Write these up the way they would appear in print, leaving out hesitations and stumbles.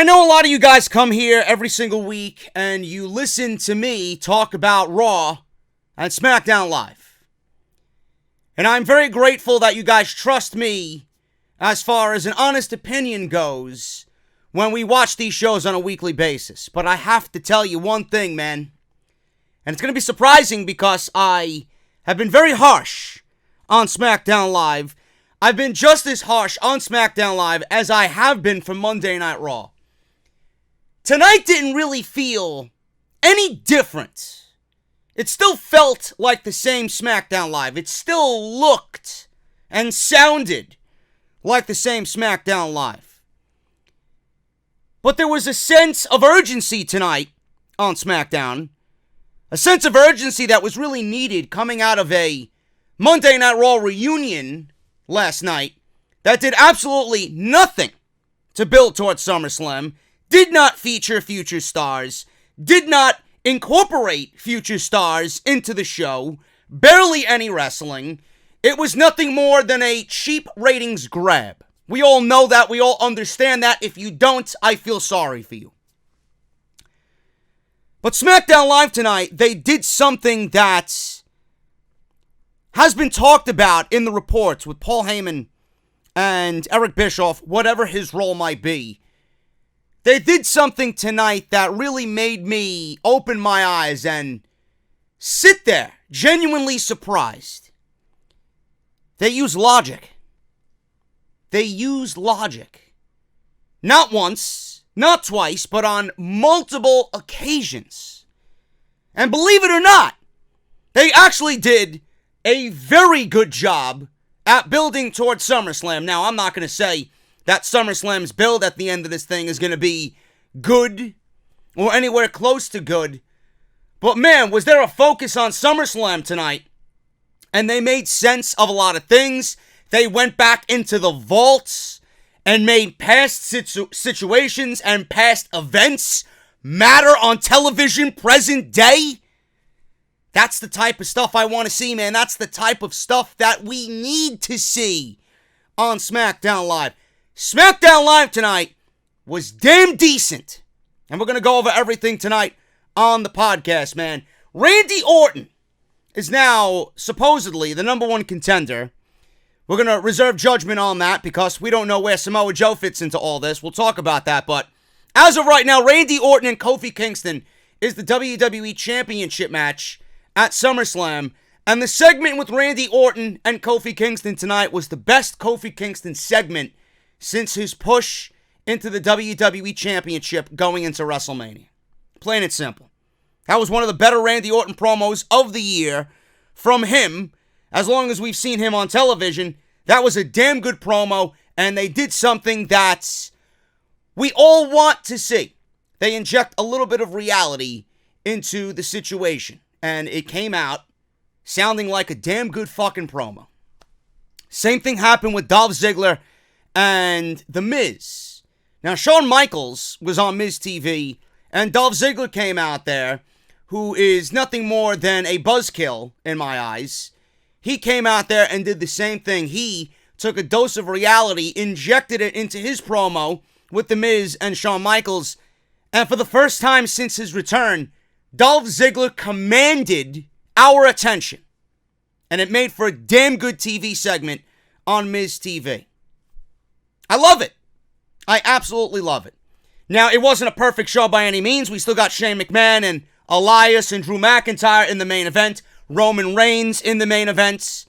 I know a lot of you guys come here every single week and you listen to me talk about Raw and Smackdown Live. And I'm very grateful that you guys trust me as far as an honest opinion goes when we watch these shows on a weekly basis. But I have to tell you one thing, man. And it's going to be surprising because I have been very harsh on Smackdown Live. I've been just as harsh on Smackdown Live as I have been for Monday Night Raw. Tonight didn't really feel any different. It still felt like the same SmackDown Live. It still looked and sounded like the same SmackDown Live. But there was a sense of urgency tonight on SmackDown. A sense of urgency that was really needed coming out of a Monday Night Raw reunion last night that did absolutely nothing to build towards SummerSlam. Did not feature future stars, did not incorporate future stars into the show, barely any wrestling. It was nothing more than a cheap ratings grab. We all know that, we all understand that. If you don't, I feel sorry for you. But SmackDown Live tonight, they did something that has been talked about in the reports with Paul Heyman and Eric Bischoff, whatever his role might be. They did something tonight that really made me open my eyes and sit there, genuinely surprised. They used logic. They used logic. Not once, not twice, but on multiple occasions. And believe it or not, they actually did a very good job at building towards SummerSlam. Now, I'm not going to say that SummerSlam's build at the end of this thing is going to be good or anywhere close to good. But man, was there a focus on SummerSlam tonight. And they made sense of a lot of things. They went back into the vaults and made past situations and past events matter on television present day. That's the type of stuff I want to see, man. That's the type of stuff that we need to see on SmackDown Live. SmackDown Live tonight was damn decent. And we're going to go over everything tonight on the podcast, man. Randy Orton is now supposedly the number one contender. We're going to reserve judgment on that because we don't know where Samoa Joe fits into all this. We'll talk about that. But as of right now, Randy Orton and Kofi Kingston is the WWE Championship match at SummerSlam. And the segment with Randy Orton and Kofi Kingston tonight was the best Kofi Kingston segment since his push into the WWE Championship going into WrestleMania. Plain and simple. That was one of the better Randy Orton promos of the year from him. As long as we've seen him on television, that was a damn good promo, and they did something that we all want to see. They inject a little bit of reality into the situation, and it came out sounding like a damn good fucking promo. Same thing happened with Dolph Ziggler and The Miz. Now, Shawn Michaels was on Miz TV, and Dolph Ziggler came out there, who is nothing more than a buzzkill in my eyes. He came out there and did the same thing. He took a dose of reality, injected it into his promo with The Miz and Shawn Michaels, and for the first time since his return, Dolph Ziggler commanded our attention. And it made for a damn good TV segment on Miz TV. I love it. I absolutely love it. Now, it wasn't a perfect show by any means. We still got Shane McMahon and Elias and Drew McIntyre in the main event. Roman Reigns in the main events.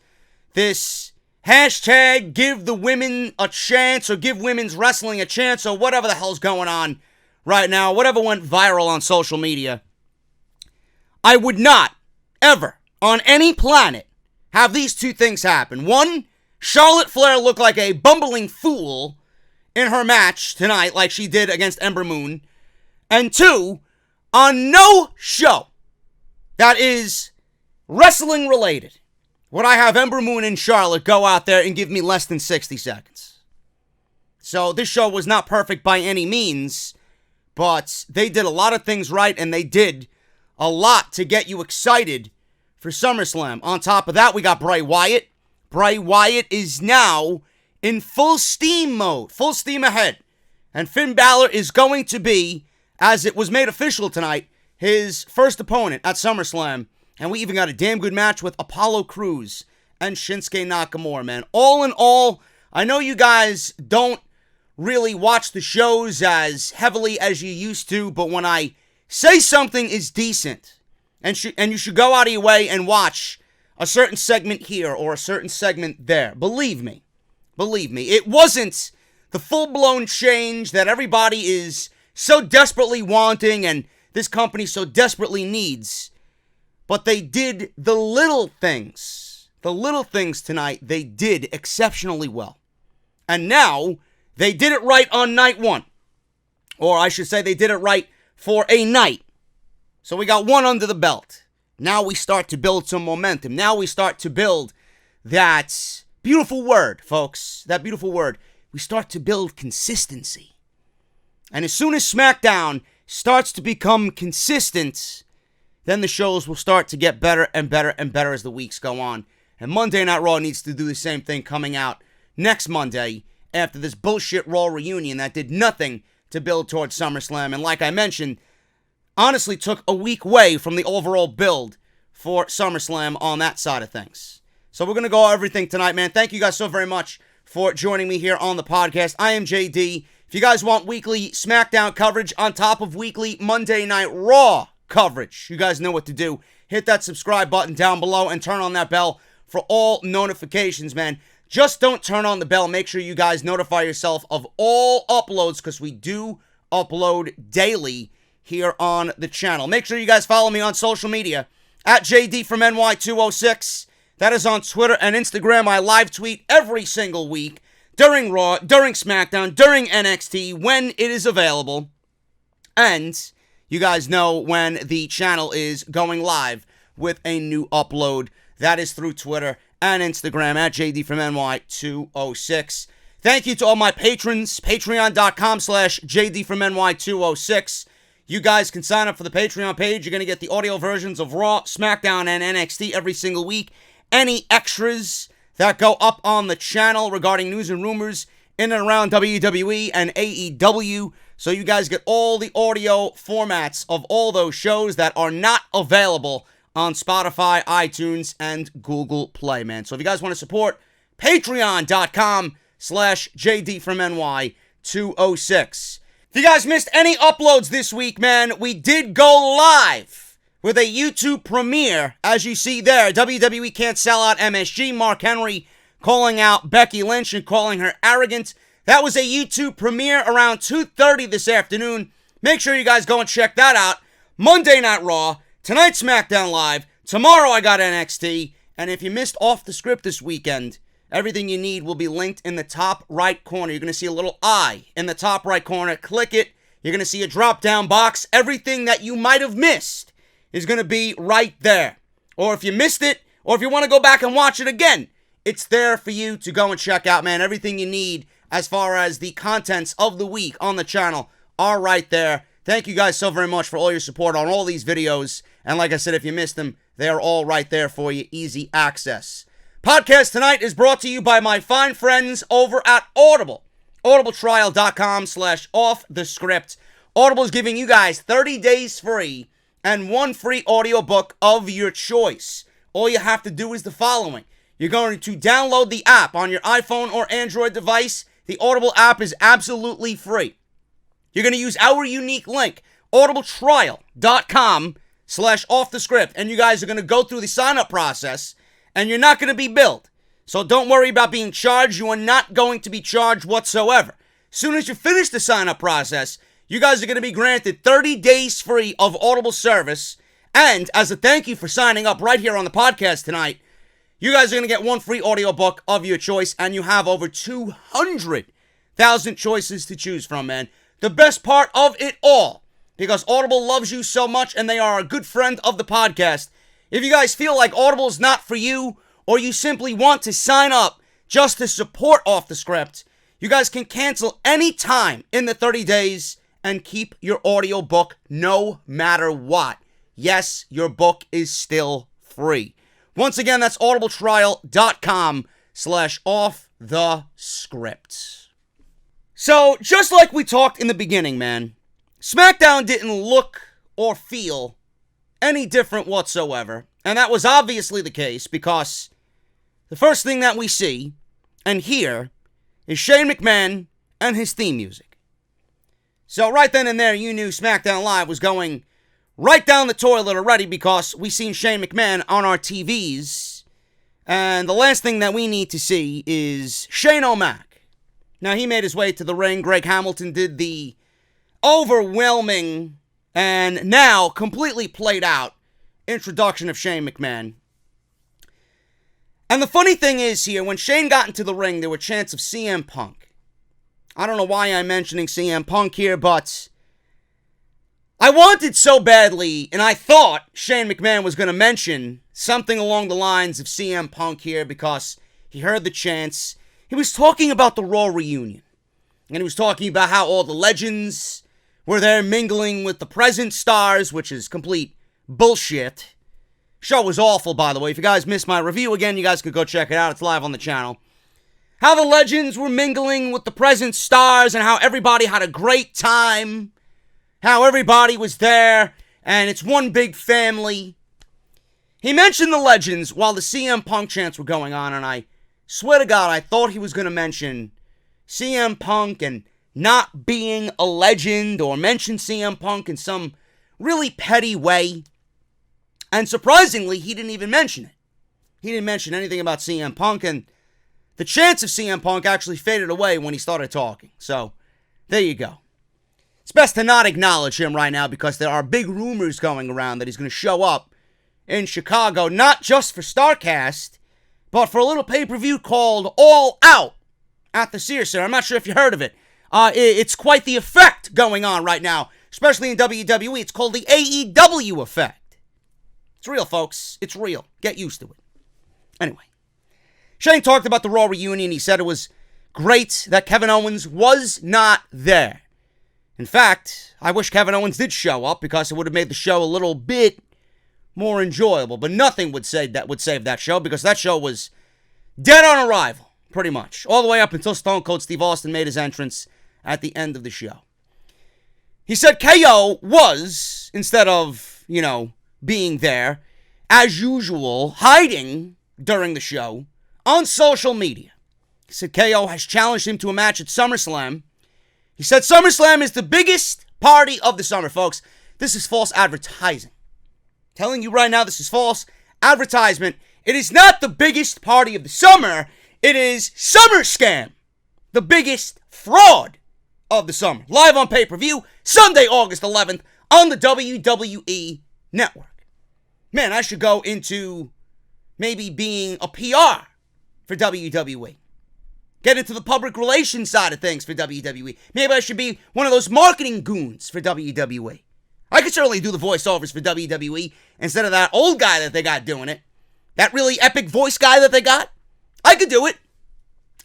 This hashtag give the women a chance or give women's wrestling a chance or whatever the hell's going on right now. Whatever went viral on social media. I would not ever on any planet have these two things happen. One, Charlotte Flair looked like a bumbling fool in her match tonight like she did against Ember Moon. And two, on no show that is wrestling related would I have Ember Moon and Charlotte go out there and give me less than 60 seconds. So this show was not perfect by any means, but they did a lot of things right, and they did a lot to get you excited for SummerSlam. On top of that, we got Bray Wyatt. Bray Wyatt is now in full steam mode, full steam ahead, And Finn Balor is going to be, as it was made official tonight, his first opponent at SummerSlam. And we even got a damn good match with Apollo Crews and Shinsuke Nakamura, man. All in all, I know you guys don't really watch the shows as heavily as you used to, but when I say something is decent, and you should go out of your way and watch a certain segment here or a certain segment there, believe me, it wasn't the full-blown change that everybody is so desperately wanting and this company so desperately needs. But they did the little things. The little things tonight, they did exceptionally well. And now, they did it right on night one. Or I should say they did it right for a night. So we got one under the belt. Now we start to build some momentum. Now we start to build that beautiful word, folks. That beautiful word. We start to build consistency. And as soon as SmackDown starts to become consistent, then the shows will start to get better and better and better as the weeks go on. And Monday Night Raw needs to do the same thing coming out next Monday after this bullshit Raw reunion that did nothing to build towards SummerSlam. And like I mentioned, honestly took a week away from the overall build for SummerSlam on that side of things. So we're going to go over everything tonight, man. Thank you guys so very much for joining me here on the podcast. I am JD. If you guys want weekly SmackDown coverage on top of weekly Monday Night Raw coverage, you guys know what to do. Hit that subscribe button down below and turn on that bell for all notifications, man. Just don't turn on the bell. Make sure you guys notify yourself of all uploads because we do upload daily here on the channel. Make sure you guys follow me on social media at JD from NY206. That is on Twitter and Instagram. I live tweet every single week during Raw, during SmackDown, during NXT when it is available. And you guys know when the channel is going live with a new upload. That is through Twitter and Instagram at JD from NY206. Thank you to all my patrons. Patreon.com/JD from NY206. You guys can sign up for the Patreon page. You're going to get the audio versions of Raw, SmackDown, and NXT every single week. Any extras that go up on the channel regarding news and rumors in and around WWE and AEW. So you guys get all the audio formats of all those shows that are not available on Spotify, iTunes, and Google Play, man. So if you guys want to support, patreon.com/JD from NY206. If you guys missed any uploads this week, man, we did go live with a YouTube premiere. As you see there, WWE Can't Sell Out MSG, Mark Henry calling out Becky Lynch and calling her arrogant. That was a YouTube premiere around 2:30 this afternoon. Make sure you guys go and check that out. Monday Night Raw, tonight SmackDown Live, tomorrow I got NXT, and if you missed Off the Script this weekend, everything you need will be linked in the top right corner. You're going to see a little eye in the top right corner. Click it. You're going to see a drop-down box. Everything that you might have missed is going to be right there. Or if you missed it, or if you want to go back and watch it again, it's there for you to go and check out, man. Everything you need as far as the contents of the week on the channel are right there. Thank you guys so very much for all your support on all these videos. And like I said, if you missed them, they are all right there for you. Easy access. Podcast tonight is brought to you by my fine friends over at Audible. audibletrial.com/offthescript. Audible is giving you guys 30 days free and one free audiobook of your choice. All you have to do is the following. You're going to download the app on your iPhone or Android device. The Audible app is absolutely free. You're going to use our unique link, audibletrial.com/offthescript, and you guys are going to go through the sign-up process, and you're not going to be billed. So don't worry about being charged. You are not going to be charged whatsoever. As soon as you finish the sign-up process, you guys are going to be granted 30 days free of Audible service, and as a thank you for signing up right here on the podcast tonight, you guys are going to get one free audiobook of your choice, and you have over 200,000 choices to choose from, man. The best part of it all, because Audible loves you so much, and they are a good friend of the podcast. If you guys feel like Audible is not for you, or you simply want to sign up just to support Off the Script, you guys can cancel any time in the 30 days and keep your audiobook no matter what. Yes, your book is still free. Once again, that's audibletrial.com/offthescript. So, just like we talked in the beginning, man, SmackDown didn't look or feel any different whatsoever. And that was obviously the case because the first thing that we see and hear is Shane McMahon and his theme music. So right then and there, you knew SmackDown Live was going right down the toilet already because we seen Shane McMahon on our TVs. And the last thing that we need to see is Shane O'Mac. Now, he made his way to the ring. Greg Hamilton did the overwhelming and now completely played out introduction of Shane McMahon. And the funny thing is here, when Shane got into the ring, there were chants of CM Punk. I don't know why I'm mentioning CM Punk here, but I wanted so badly, and I thought Shane McMahon was going to mention something along the lines of CM Punk here because he heard the chants. He was talking about the Raw reunion. And he was talking about how all the legends were there mingling with the present stars, which is complete bullshit. Show was awful, by the way. If you guys missed my review again, you guys could go check it out. It's live on the channel. How the legends were mingling with the present stars and how everybody had a great time. How everybody was there and it's one big family. He mentioned the legends while the CM Punk chants were going on, and I swear to God, I thought he was going to mention CM Punk and not being a legend or mention CM Punk in some really petty way. And surprisingly, he didn't even mention it. He didn't mention anything about CM Punk, and the chance of CM Punk actually faded away when he started talking. So, there you go. It's best to not acknowledge him right now because there are big rumors going around that he's going to show up in Chicago, not just for StarCast, but for a little pay-per-view called All Out at the Sears Center. I'm not sure if you heard of it. It's quite the effect going on right now, especially in WWE. It's called the AEW effect. It's real, folks. It's real. Get used to it. Anyway, Shane talked about the Raw reunion. He said it was great that Kevin Owens was not there. In fact, I wish Kevin Owens did show up because it would have made the show a little bit more enjoyable. But nothing would save that show because that show was dead on arrival, pretty much. All the way up until Stone Cold Steve Austin made his entrance at the end of the show. He said KO was, instead of, being there, as usual, hiding during the show on social media. He said KO has challenged him to a match at SummerSlam. He said SummerSlam is the biggest party of the summer, folks. This is false advertising. Telling you right now, this is false advertisement. It is not the biggest party of the summer. It is SummerSlam, the biggest fraud of the summer. Live on pay-per-view, Sunday, August 11th, on the WWE Network. Man, I should go into maybe being a PR for WWE. Get into the public relations side of things for WWE. Maybe I should be one of those marketing goons for WWE. I could certainly do the voiceovers for WWE instead of that old guy that they got doing it. That really epic voice guy that they got. I could do it.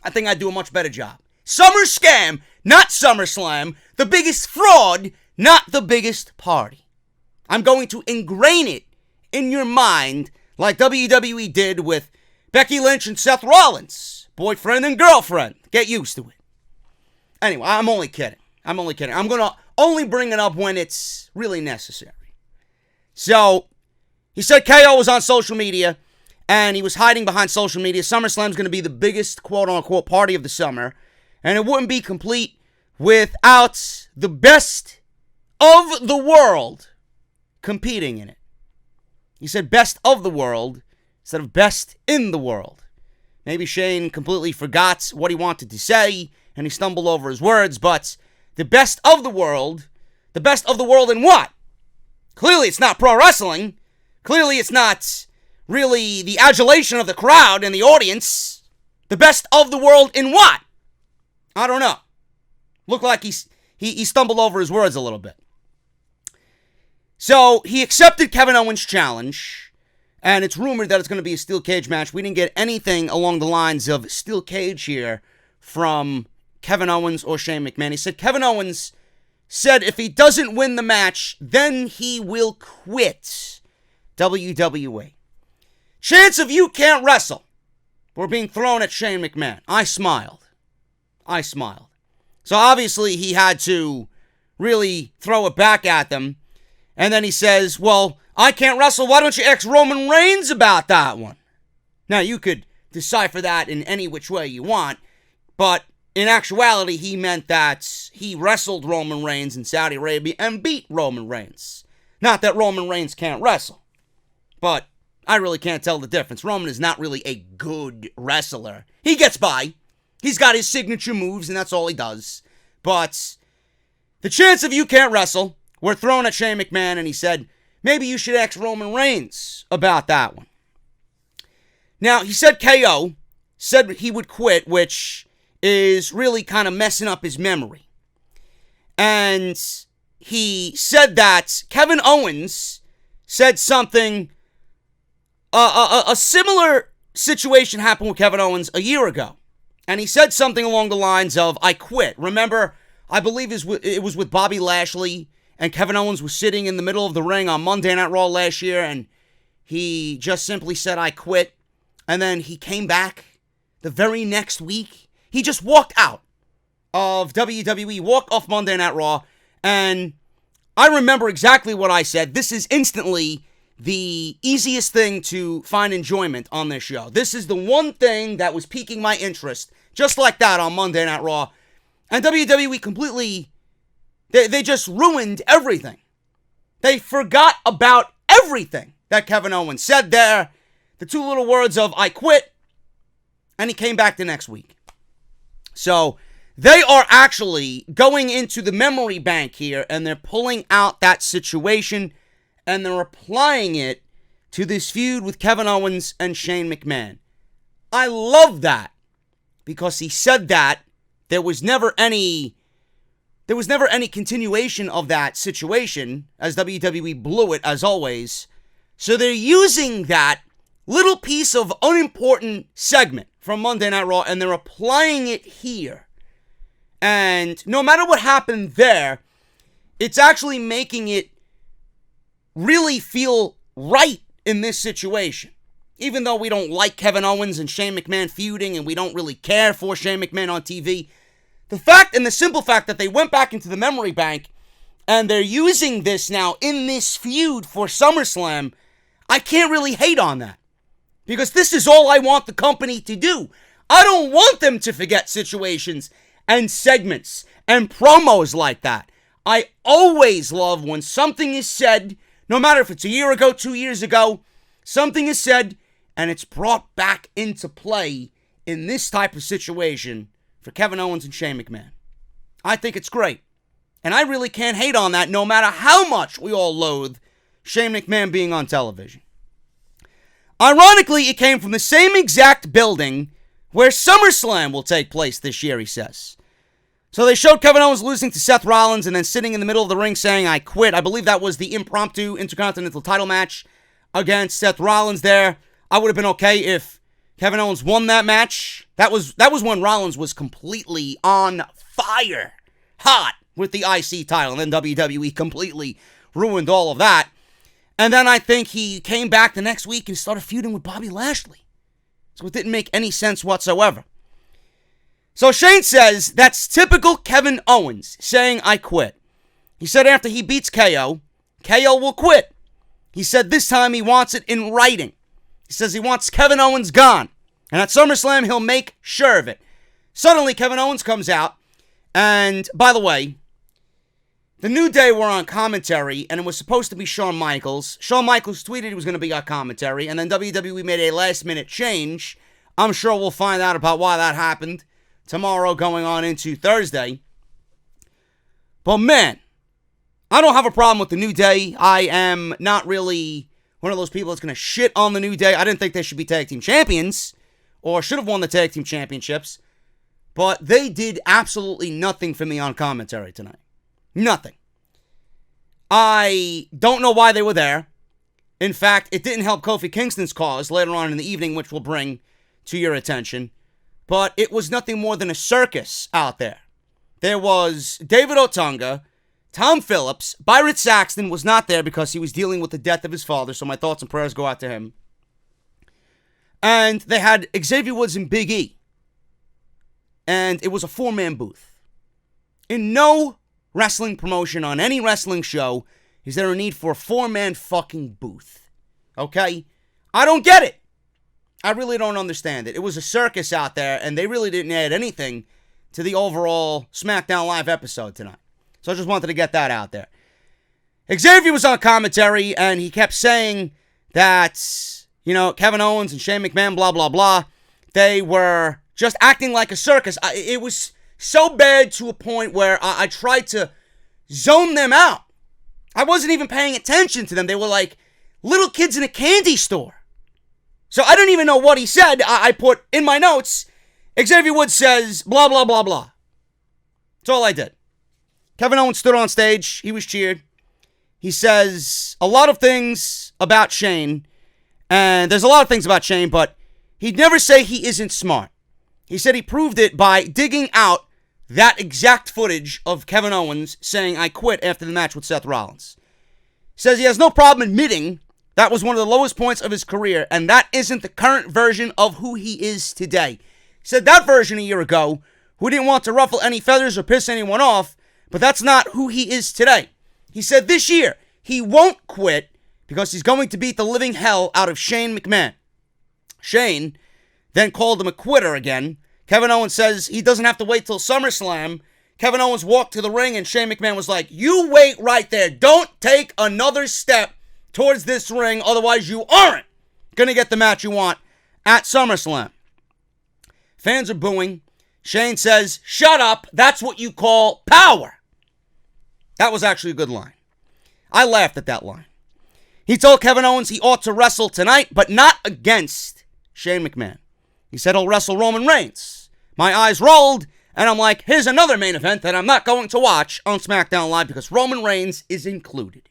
I think I'd do a much better job. Summer Scam, not SummerSlam. The biggest fraud, not the biggest party. I'm going to ingrain it in your mind like WWE did with Becky Lynch and Seth Rollins. Boyfriend and girlfriend. Get used to it. Anyway, I'm only kidding. I'm going to only bring it up when it's really necessary. So, he said KO was on social media, and he was hiding behind social media. SummerSlam's going to be the biggest quote-unquote party of the summer, and it wouldn't be complete without the best of the world competing in it. He said best of the world instead of best in the world. Maybe Shane completely forgot what he wanted to say, and he stumbled over his words, but the best of the world in what? Clearly it's not pro wrestling. Clearly it's not really the adulation of the crowd and the audience. The best of the world in what? I don't know. Looked like he stumbled over his words a little bit. So he accepted Kevin Owens' challenge, and it's rumored that it's going to be a steel cage match. We didn't get anything along the lines of steel cage here from Kevin Owens or Shane McMahon. He said Kevin Owens said if he doesn't win the match, then he will quit WWE. Chance of you can't wrestle were being thrown at Shane McMahon. I smiled. So obviously he had to really throw it back at them. And then he says, well, I can't wrestle. Why don't you ask Roman Reigns about that one? Now, you could decipher that in any which way you want. But in actuality, he meant that he wrestled Roman Reigns in Saudi Arabia and beat Roman Reigns. Not that Roman Reigns can't wrestle. But I really can't tell the difference. Roman is not really a good wrestler. He gets by. He's got his signature moves, and that's all he does. But the chance of you can't wrestle were thrown at Shane McMahon, and he said, maybe you should ask Roman Reigns about that one. Now, he said KO said he would quit, which is really kind of messing up his memory. And he said that Kevin Owens said something, a similar situation happened with Kevin Owens a year ago. And he said something along the lines of, I quit. Remember, I believe it was with Bobby Lashley, and Kevin Owens was sitting in the middle of the ring on Monday Night Raw last year, and he just simply said, I quit. And then he came back the very next week. He just walked out of WWE, walked off Monday Night Raw, and I remember exactly what I said. This is instantly the easiest thing to find enjoyment on this show. This is the one thing that was piquing my interest, just like that on Monday Night Raw. And WWE completely, they just ruined everything. They forgot about everything that Kevin Owens said there. The two little words of, I quit, and he came back the next week. So, they are actually going into the memory bank here, and they're pulling out that situation, and they're applying it to this feud with Kevin Owens and Shane McMahon. I love that, because he said that there was never any continuation of that situation, as WWE blew it, as always. So they're using that little piece of unimportant segment from Monday Night Raw, and they're applying it here. And no matter what happened there, it's actually making it really feel right in this situation. Even though we don't like Kevin Owens and Shane McMahon feuding, and we don't really care for Shane McMahon on TV, the fact and the simple fact that they went back into the memory bank and they're using this now in this feud for SummerSlam, I can't really hate on that. Because this is all I want the company to do. I don't want them to forget situations and segments and promos like that. I always love when something is said, no matter if it's a year ago, 2 years ago, something is said and it's brought back into play in this type of situation for Kevin Owens and Shane McMahon. I think it's great. And I really can't hate on that, no matter how much we all loathe Shane McMahon being on television. Ironically, it came from the same exact building where SummerSlam will take place this year, he says. So they showed Kevin Owens losing to Seth Rollins and then sitting in the middle of the ring saying, I quit. I believe that was the impromptu Intercontinental title match against Seth Rollins there. I would have been okay if Kevin Owens won that match. That was when Rollins was completely on fire, hot with the IC title, and then WWE completely ruined all of that. And then I think he came back the next week and started feuding with Bobby Lashley. So it didn't make any sense whatsoever. So Shane says that's typical Kevin Owens saying, I quit. He said after he beats KO, KO will quit. He said this time he wants it in writing. He says he wants Kevin Owens gone. And at SummerSlam, he'll make sure of it. Suddenly, Kevin Owens comes out. And, by the way, the New Day were on commentary, and it was supposed to be Shawn Michaels. Shawn Michaels tweeted he was going to be on commentary, and then WWE made a last-minute change. I'm sure we'll find out about why that happened tomorrow going on into Thursday. But, man, I don't have a problem with the New Day. I am not really one of those people that's going to shit on the New Day. I didn't think they should be tag team champions, or should have won the tag team championships. But they did absolutely nothing for me on commentary tonight. Nothing. I don't know why they were there. In fact, it didn't help Kofi Kingston's cause later on in the evening, which we'll bring to your attention. But it was nothing more than a circus out there. There was David Otunga, Tom Phillips, Byron Saxton was not there because he was dealing with the death of his father, so my thoughts and prayers go out to him. And they had Xavier Woods and Big E. And it was a four-man booth. In no wrestling promotion on any wrestling show is there a need for a 4-man fucking booth. Okay? I don't get it. I really don't understand it. It was a circus out there, and they really didn't add anything to the overall SmackDown Live episode tonight. So I just wanted to get that out there. Xavier was on commentary, and he kept saying that, Kevin Owens and Shane McMahon, blah, blah, blah, they were just acting like a circus. It was so bad to a point where I tried to zone them out. I wasn't even paying attention to them. They were like little kids in a candy store. So I don't even know what he said. I put in my notes, Xavier Woods says, blah, blah, blah, blah. That's all I did. Kevin Owens stood on stage. He was cheered. He says a lot of things about Shane. And there's a lot of things about Shane, but he'd never say he isn't smart. He said he proved it by digging out that exact footage of Kevin Owens saying, I quit after the match with Seth Rollins. He says he has no problem admitting that was one of the lowest points of his career, and that isn't the current version of who he is today. He said that version a year ago, who didn't want to ruffle any feathers or piss anyone off, but that's not who he is today. He said this year, he won't quit because he's going to beat the living hell out of Shane McMahon. Shane then called him a quitter again. Kevin Owens says he doesn't have to wait till SummerSlam. Kevin Owens walked to the ring and Shane McMahon was like, you wait right there. Don't take another step towards this ring, otherwise you aren't going to get the match you want at SummerSlam. Fans are booing. Shane says, shut up, that's what you call power. That was actually a good line. I laughed at that line. He told Kevin Owens he ought to wrestle tonight, but not against Shane McMahon. He said he'll wrestle Roman Reigns. My eyes rolled, and I'm like, here's another main event that I'm not going to watch on SmackDown Live because Roman Reigns is included.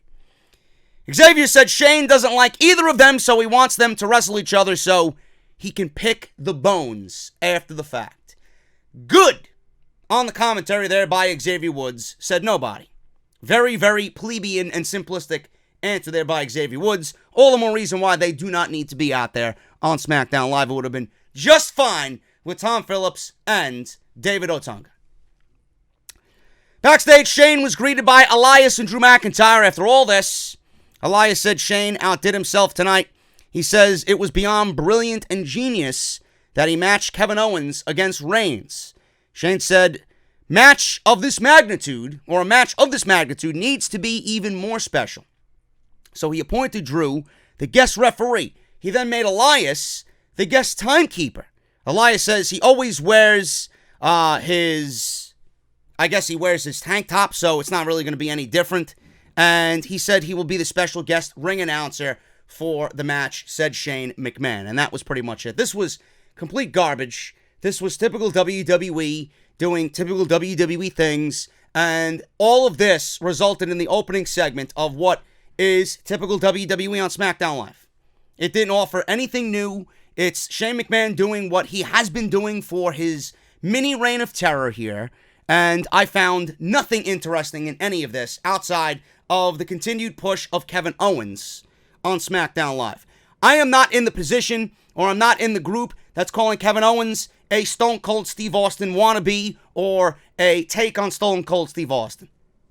Xavier said Shane doesn't like either of them, so he wants them to wrestle each other so he can pick the bones after the fact. Good on the commentary there by Xavier Woods, said nobody. Very, very plebeian and simplistic answer there by Xavier Woods. All the more reason why they do not need to be out there on SmackDown Live. It would have been just fine with Tom Phillips and David Otunga. Backstage, Shane was greeted by Elias and Drew McIntyre. After all this, Elias said Shane outdid himself tonight. He says it was beyond brilliant and genius that he matched Kevin Owens against Reigns. Shane said, a match of this magnitude needs to be even more special. So he appointed Drew the guest referee. He then made Elias the guest timekeeper. Elias says he always wears his tank top, so it's not really going to be any different. And he said he will be the special guest ring announcer for the match, said Shane McMahon. And that was pretty much it. This was complete garbage. This was typical WWE doing typical WWE things. And all of this resulted in the opening segment of what is typical WWE on SmackDown Live. It didn't offer anything new. It's Shane McMahon doing what he has been doing for his mini reign of terror here. And I found nothing interesting in any of this outside of the continued push of Kevin Owens on SmackDown Live. I am not in the position, or I'm not in the group that's calling Kevin Owens a Stone Cold Steve Austin wannabe or a take on Stone Cold Steve Austin.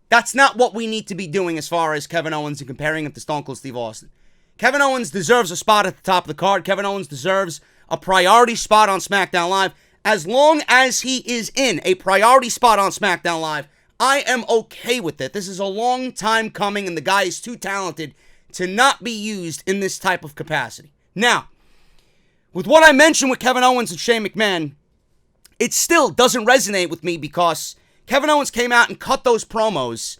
That's not what we need to be doing as far as Kevin Owens and comparing him to Stone Cold Steve Austin. Kevin Owens deserves a spot at the top of the card. Kevin Owens deserves a priority spot on SmackDown Live. As long as he is in a priority spot on SmackDown Live, I am okay with it. This is a long time coming, and the guy is too talented to not be used in this type of capacity. Now, with what I mentioned with Kevin Owens and Shane McMahon, it still doesn't resonate with me because Kevin Owens came out and cut those promos,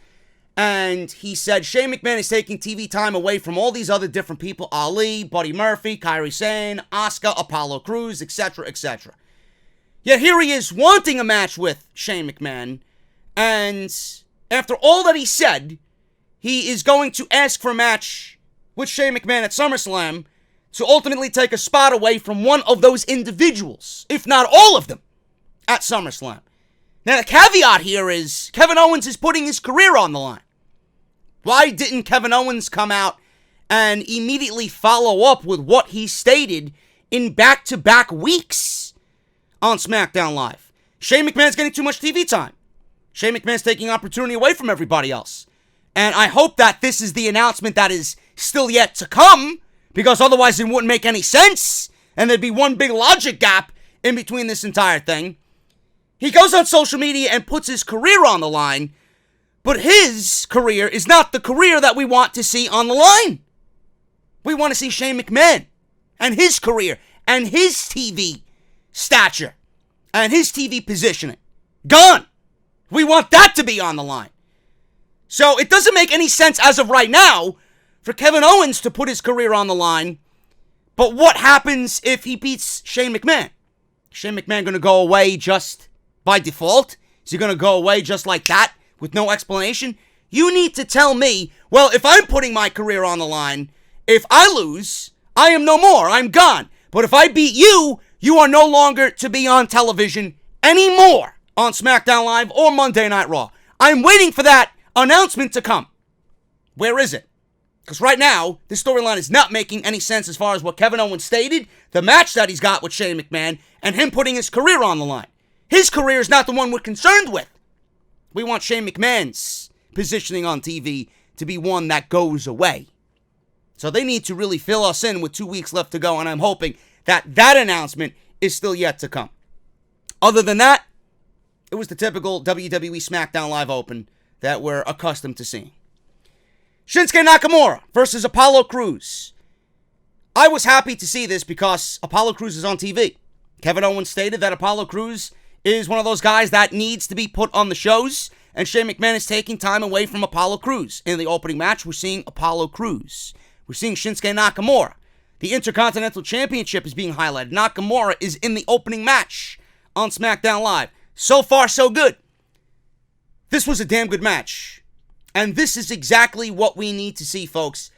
and he said Shane McMahon is taking TV time away from all these other different people, Ali, Buddy Murphy, Kairi Sane, Asuka, Apollo Crews, etc., etc. Yet here he is wanting a match with Shane McMahon, and after all that he said, he is going to ask for a match with Shane McMahon at SummerSlam to ultimately take a spot away from one of those individuals, if not all of them, at SummerSlam. Now, the caveat here is Kevin Owens is putting his career on the line. Why didn't Kevin Owens come out and immediately follow up with what he stated in back-to-back weeks on SmackDown Live? Shane McMahon's getting too much TV time. Shane McMahon's taking opportunity away from everybody else. And I hope that this is the announcement that is still yet to come, because otherwise it wouldn't make any sense, and there'd be one big logic gap in between this entire thing. He goes on social media and puts his career on the line, but his career is not the career that we want to see on the line. We want to see Shane McMahon and his career and his TV stature and his TV positioning gone. We want that to be on the line. So it doesn't make any sense as of right now for Kevin Owens to put his career on the line. But what happens if he beats Shane McMahon? Is Shane McMahon going to go away just by default? Is he going to go away just like that with no explanation? You need to tell me, well, if I'm putting my career on the line, if I lose, I am no more. I'm gone. But if I beat you, you are no longer to be on television anymore on SmackDown Live or Monday Night Raw. I'm waiting for that announcement to come. Where is it? Because right now, this storyline is not making any sense as far as what Kevin Owens stated, the match that he's got with Shane McMahon, and him putting his career on the line. His career is not the one we're concerned with. We want Shane McMahon's positioning on TV to be one that goes away. So they need to really fill us in with 2 weeks left to go, and I'm hoping that that announcement is still yet to come. Other than that, it was the typical WWE Smackdown Live Open that we're accustomed to seeing. Shinsuke Nakamura versus Apollo Crews. I was happy to see this because Apollo Crews is on TV. Kevin Owens stated that Apollo Crews is one of those guys that needs to be put on the shows, and Shane McMahon is taking time away from Apollo Crews. In the opening match, we're seeing Apollo Crews. We're seeing Shinsuke Nakamura. The Intercontinental Championship is being highlighted. Nakamura is in the opening match on SmackDown Live. So far, so good. This was a damn good match. And this is exactly what we need to see, folks.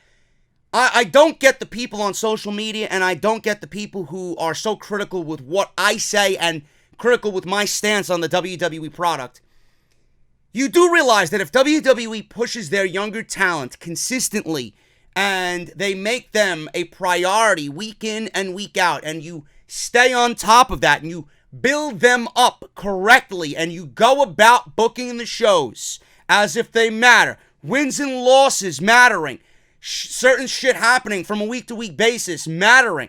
I don't get the people on social media, and I don't get the people who are so critical with what I say and critical with my stance on the WWE product. You do realize that if WWE pushes their younger talent consistently and they make them a priority week in and week out, and you stay on top of that and you build them up correctly and you go about booking the shows as if they matter, wins and losses mattering, certain shit happening from a week-to-week basis mattering.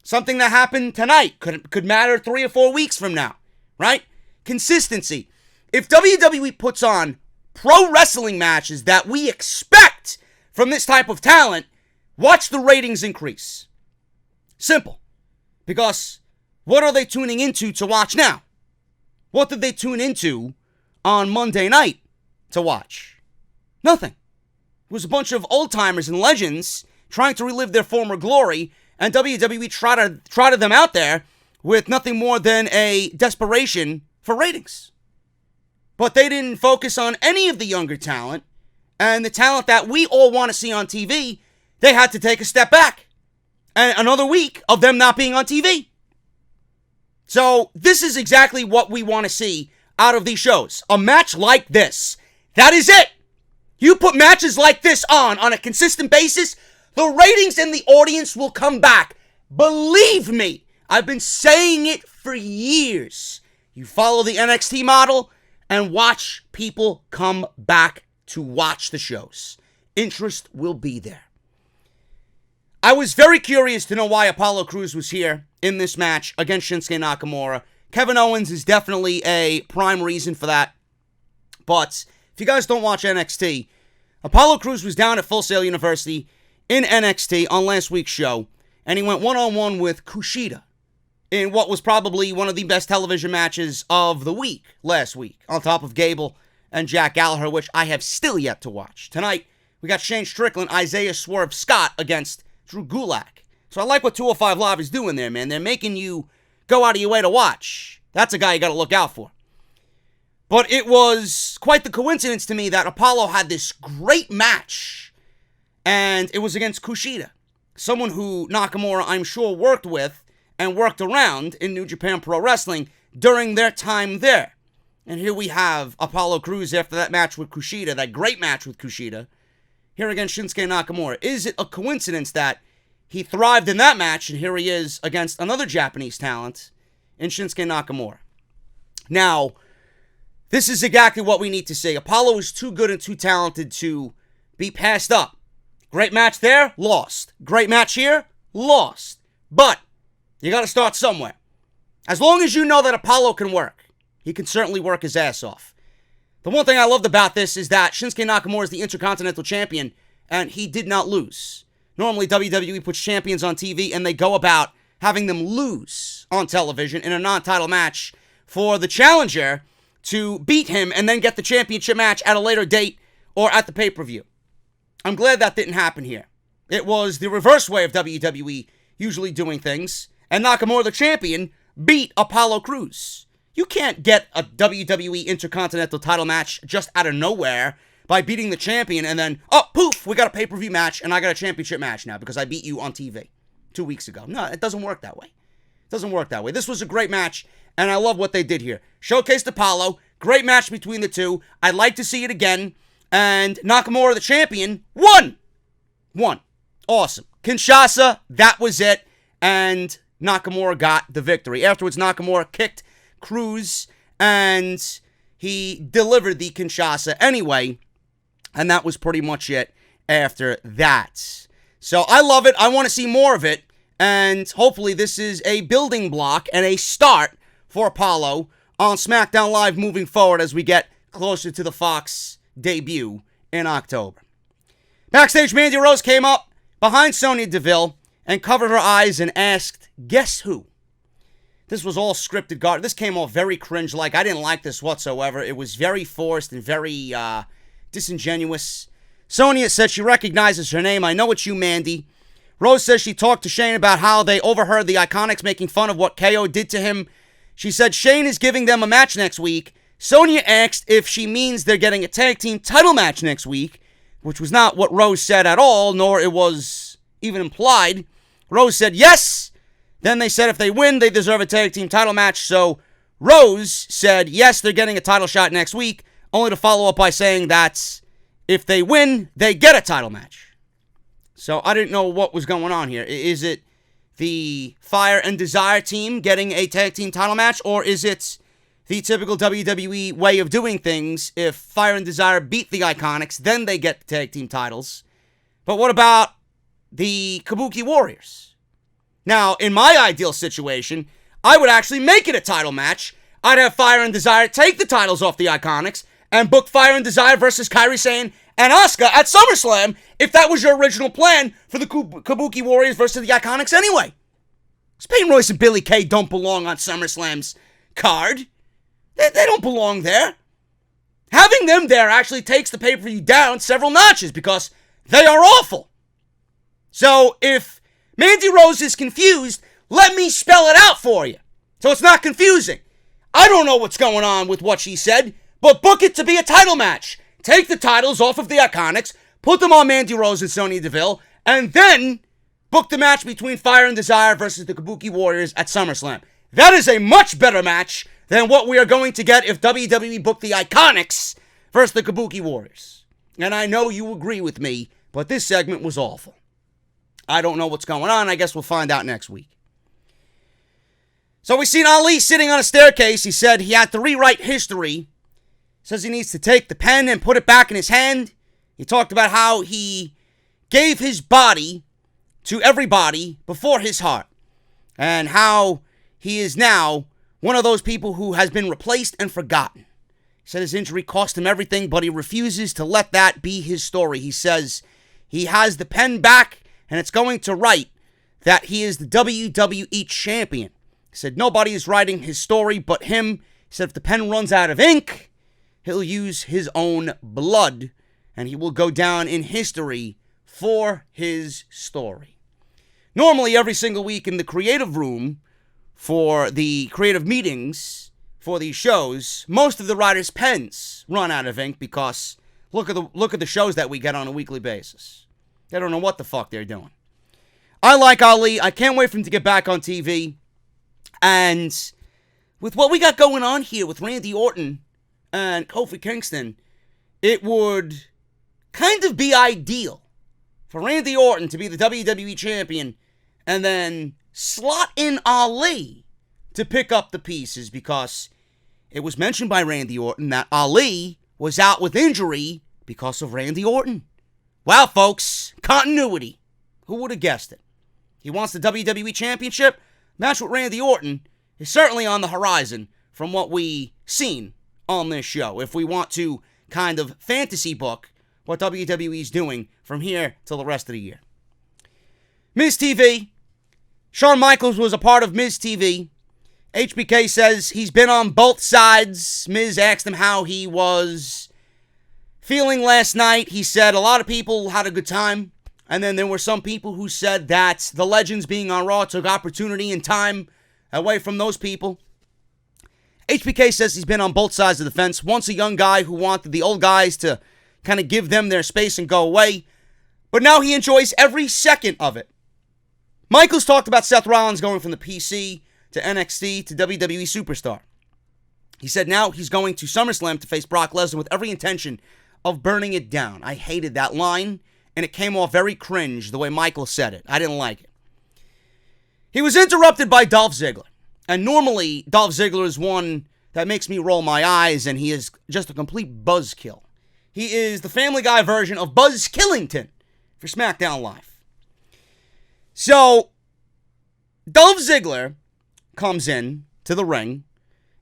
Something that happened tonight could matter 3 or 4 weeks from now, right? Consistency. If WWE puts on pro wrestling matches that we expect from this type of talent, watch the ratings increase. Simple. Because what are they tuning into to watch now? What did they tune into on Monday night to watch? Nothing. It was a bunch of old-timers and legends trying to relive their former glory, and WWE trotted them out there with nothing more than a desperation for ratings. But they didn't focus on any of the younger talent, and the talent that we all want to see on TV, they had to take a step back. And another week of them not being on TV. So this is exactly what we want to see out of these shows. A match like this. That is it. You put matches like this on a consistent basis, the ratings and the audience will come back. Believe me, I've been saying it for years. You follow the NXT model and watch people come back to watch the shows. Interest will be there. I was very curious to know why Apollo Crews was here in this match against Shinsuke Nakamura. Kevin Owens is definitely a prime reason for that. But if you guys don't watch NXT, Apollo Crews was down at Full Sail University in NXT on last week's show, and he went one-on-one with Kushida in what was probably one of the best television matches of the week last week, on top of Gable and Jack Gallagher, which I have still yet to watch. Tonight, we got Shane Strickland, Isaiah Swerve Scott against Drew Gulak. So I like what 205 Live is doing there, man. They're making you go out of your way to watch. That's a guy you got to look out for. But it was quite the coincidence to me that Apollo had this great match, and it was against Kushida, someone who Nakamura, I'm sure, worked with and worked around in New Japan Pro Wrestling during their time there. And here we have Apollo Crews after that match with Kushida, that great match with Kushida, here against Shinsuke Nakamura. Is it a coincidence that he thrived in that match, and here he is against another Japanese talent in Shinsuke Nakamura? Now, This is exactly what we need to see. Apollo is too good and too talented to be passed up. Great match there, lost. Great match here, lost. But you got to start somewhere. As long as you know that Apollo can work, he can certainly work his ass off. The one thing I loved about this is that Shinsuke Nakamura is the Intercontinental Champion, and he did not lose. Normally, WWE puts champions on TV, and they go about having them lose on television in a non-title match for the challenger to beat him and then get the championship match at a later date or at the pay-per-view. I'm glad that didn't happen here. It was the reverse way of WWE usually doing things, and Nakamura, the champion, beat Apollo Crews. You can't get a WWE Intercontinental title match just out of nowhere by beating the champion and then, oh, poof, we got a pay-per-view match and I got a championship match now because I beat you on TV 2 weeks ago. No, it doesn't work that way. It doesn't work that way. This was a great match, and I love what they did here. Showcased Apollo, great match between the two. I'd like to see it again, and Nakamura, the champion, won. Awesome. Kinshasa, that was it, and Nakamura got the victory. Afterwards, Nakamura kicked Crews, and he delivered the Kinshasa anyway, and that was pretty much it after that. So I love it. I want to see more of it, and hopefully this is a building block and a start for Apollo on SmackDown Live moving forward as we get closer to the Fox debut in October. Backstage, Mandy Rose came up behind Sonya Deville and covered her eyes and asked, "Guess who?" This was all scripted garbage. This came off very cringe-like. I didn't like this whatsoever. It was very forced and very disingenuous. Sonya said she recognizes her name. "I know it's you, Mandy." Rose says she talked to Shane about how they overheard the Iconics making fun of what KO did to him. She said Shane is giving them a match next week. Sonya asked if she means they're getting a tag team title match next week, which was not what Rose said at all, nor it was even implied. Rose said yes. Then they said if they win, they deserve a tag team title match. So Rose said yes, they're getting a title shot next week, only to follow up by saying that if they win, they get a title match. So I didn't know what was going on here. Is it the Fire and Desire team getting a tag team title match, or is it the typical WWE way of doing things? If Fire and Desire beat the Iconics, then they get the tag team titles. But what about the Kabuki Warriors? Now, in my ideal situation, I would actually make it a title match. I'd have Fire and Desire take the titles off the Iconics and book Fire and Desire versus Kairi Sane and Asuka at SummerSlam if that was your original plan for the Kabuki Warriors versus the Iconics anyway. Because Peyton Royce and Billie Kay don't belong on SummerSlam's card. They don't belong there. Having them there actually takes the pay-per-view down several notches because they are awful. So if Mandy Rose is confused, let me spell it out for you so it's not confusing. I don't know what's going on with what she said, but book it to be a title match. Take the titles off of the Iconics, put them on Mandy Rose and Sonya Deville, and then book the match between Fire and Desire versus the Kabuki Warriors at SummerSlam. That is a much better match than what we are going to get if WWE booked the Iconics versus the Kabuki Warriors. And I know you agree with me, but this segment was awful. I don't know what's going on. I guess we'll find out next week. So we've seen Ali sitting on a staircase. He said he had to rewrite history. Says he needs to take the pen and put it back in his hand. He talked about how he gave his body to everybody before his heart. And how he is now one of those people who has been replaced and forgotten. He said his injury cost him everything, but he refuses to let that be his story. He says he has the pen back, and it's going to write that he is the WWE Champion. He said nobody is writing his story but him. He said if the pen runs out of ink, he'll use his own blood, and he will go down in history for his story. Normally, every single week in the creative room for the creative meetings for these shows, most of the writers' pens run out of ink because look at the shows that we get on a weekly basis. They don't know what the fuck they're doing. I like Ali. I can't wait for him to get back on TV. And with what we got going on here with Randy Orton and Kofi Kingston, it would kind of be ideal for Randy Orton to be the WWE Champion and then slot in Ali to pick up the pieces, because it was mentioned by Randy Orton that Ali was out with injury because of Randy Orton. Wow, folks, continuity. Who would have guessed it? He wants the WWE Championship. Match with Randy Orton is certainly on the horizon from what we've seen on this show. If we want to kind of fantasy book what WWE is doing from here till the rest of the year. Miz TV. Shawn Michaels was a part of Miz TV. HBK says he's been on both sides. Miz asked him how he was feeling last night. He said a lot of people had a good time. And then there were some people who said that the legends being on Raw took opportunity and time away from those people. HBK says he's been on both sides of the fence. Once a young guy who wanted the old guys to kind of give them their space and go away. But now he enjoys every second of it. Michaels talked about Seth Rollins going from the PC to NXT to WWE Superstar. He said now he's going to SummerSlam to face Brock Lesnar with every intention of burning it down. I hated that line, and it came off very cringe the way Michael said it. I didn't like it. He was interrupted by Dolph Ziggler. And normally, Dolph Ziggler is one that makes me roll my eyes, and he is just a complete buzzkill. He is the Family Guy version of Buzz Killington for SmackDown Live. So, Dolph Ziggler comes in to the ring,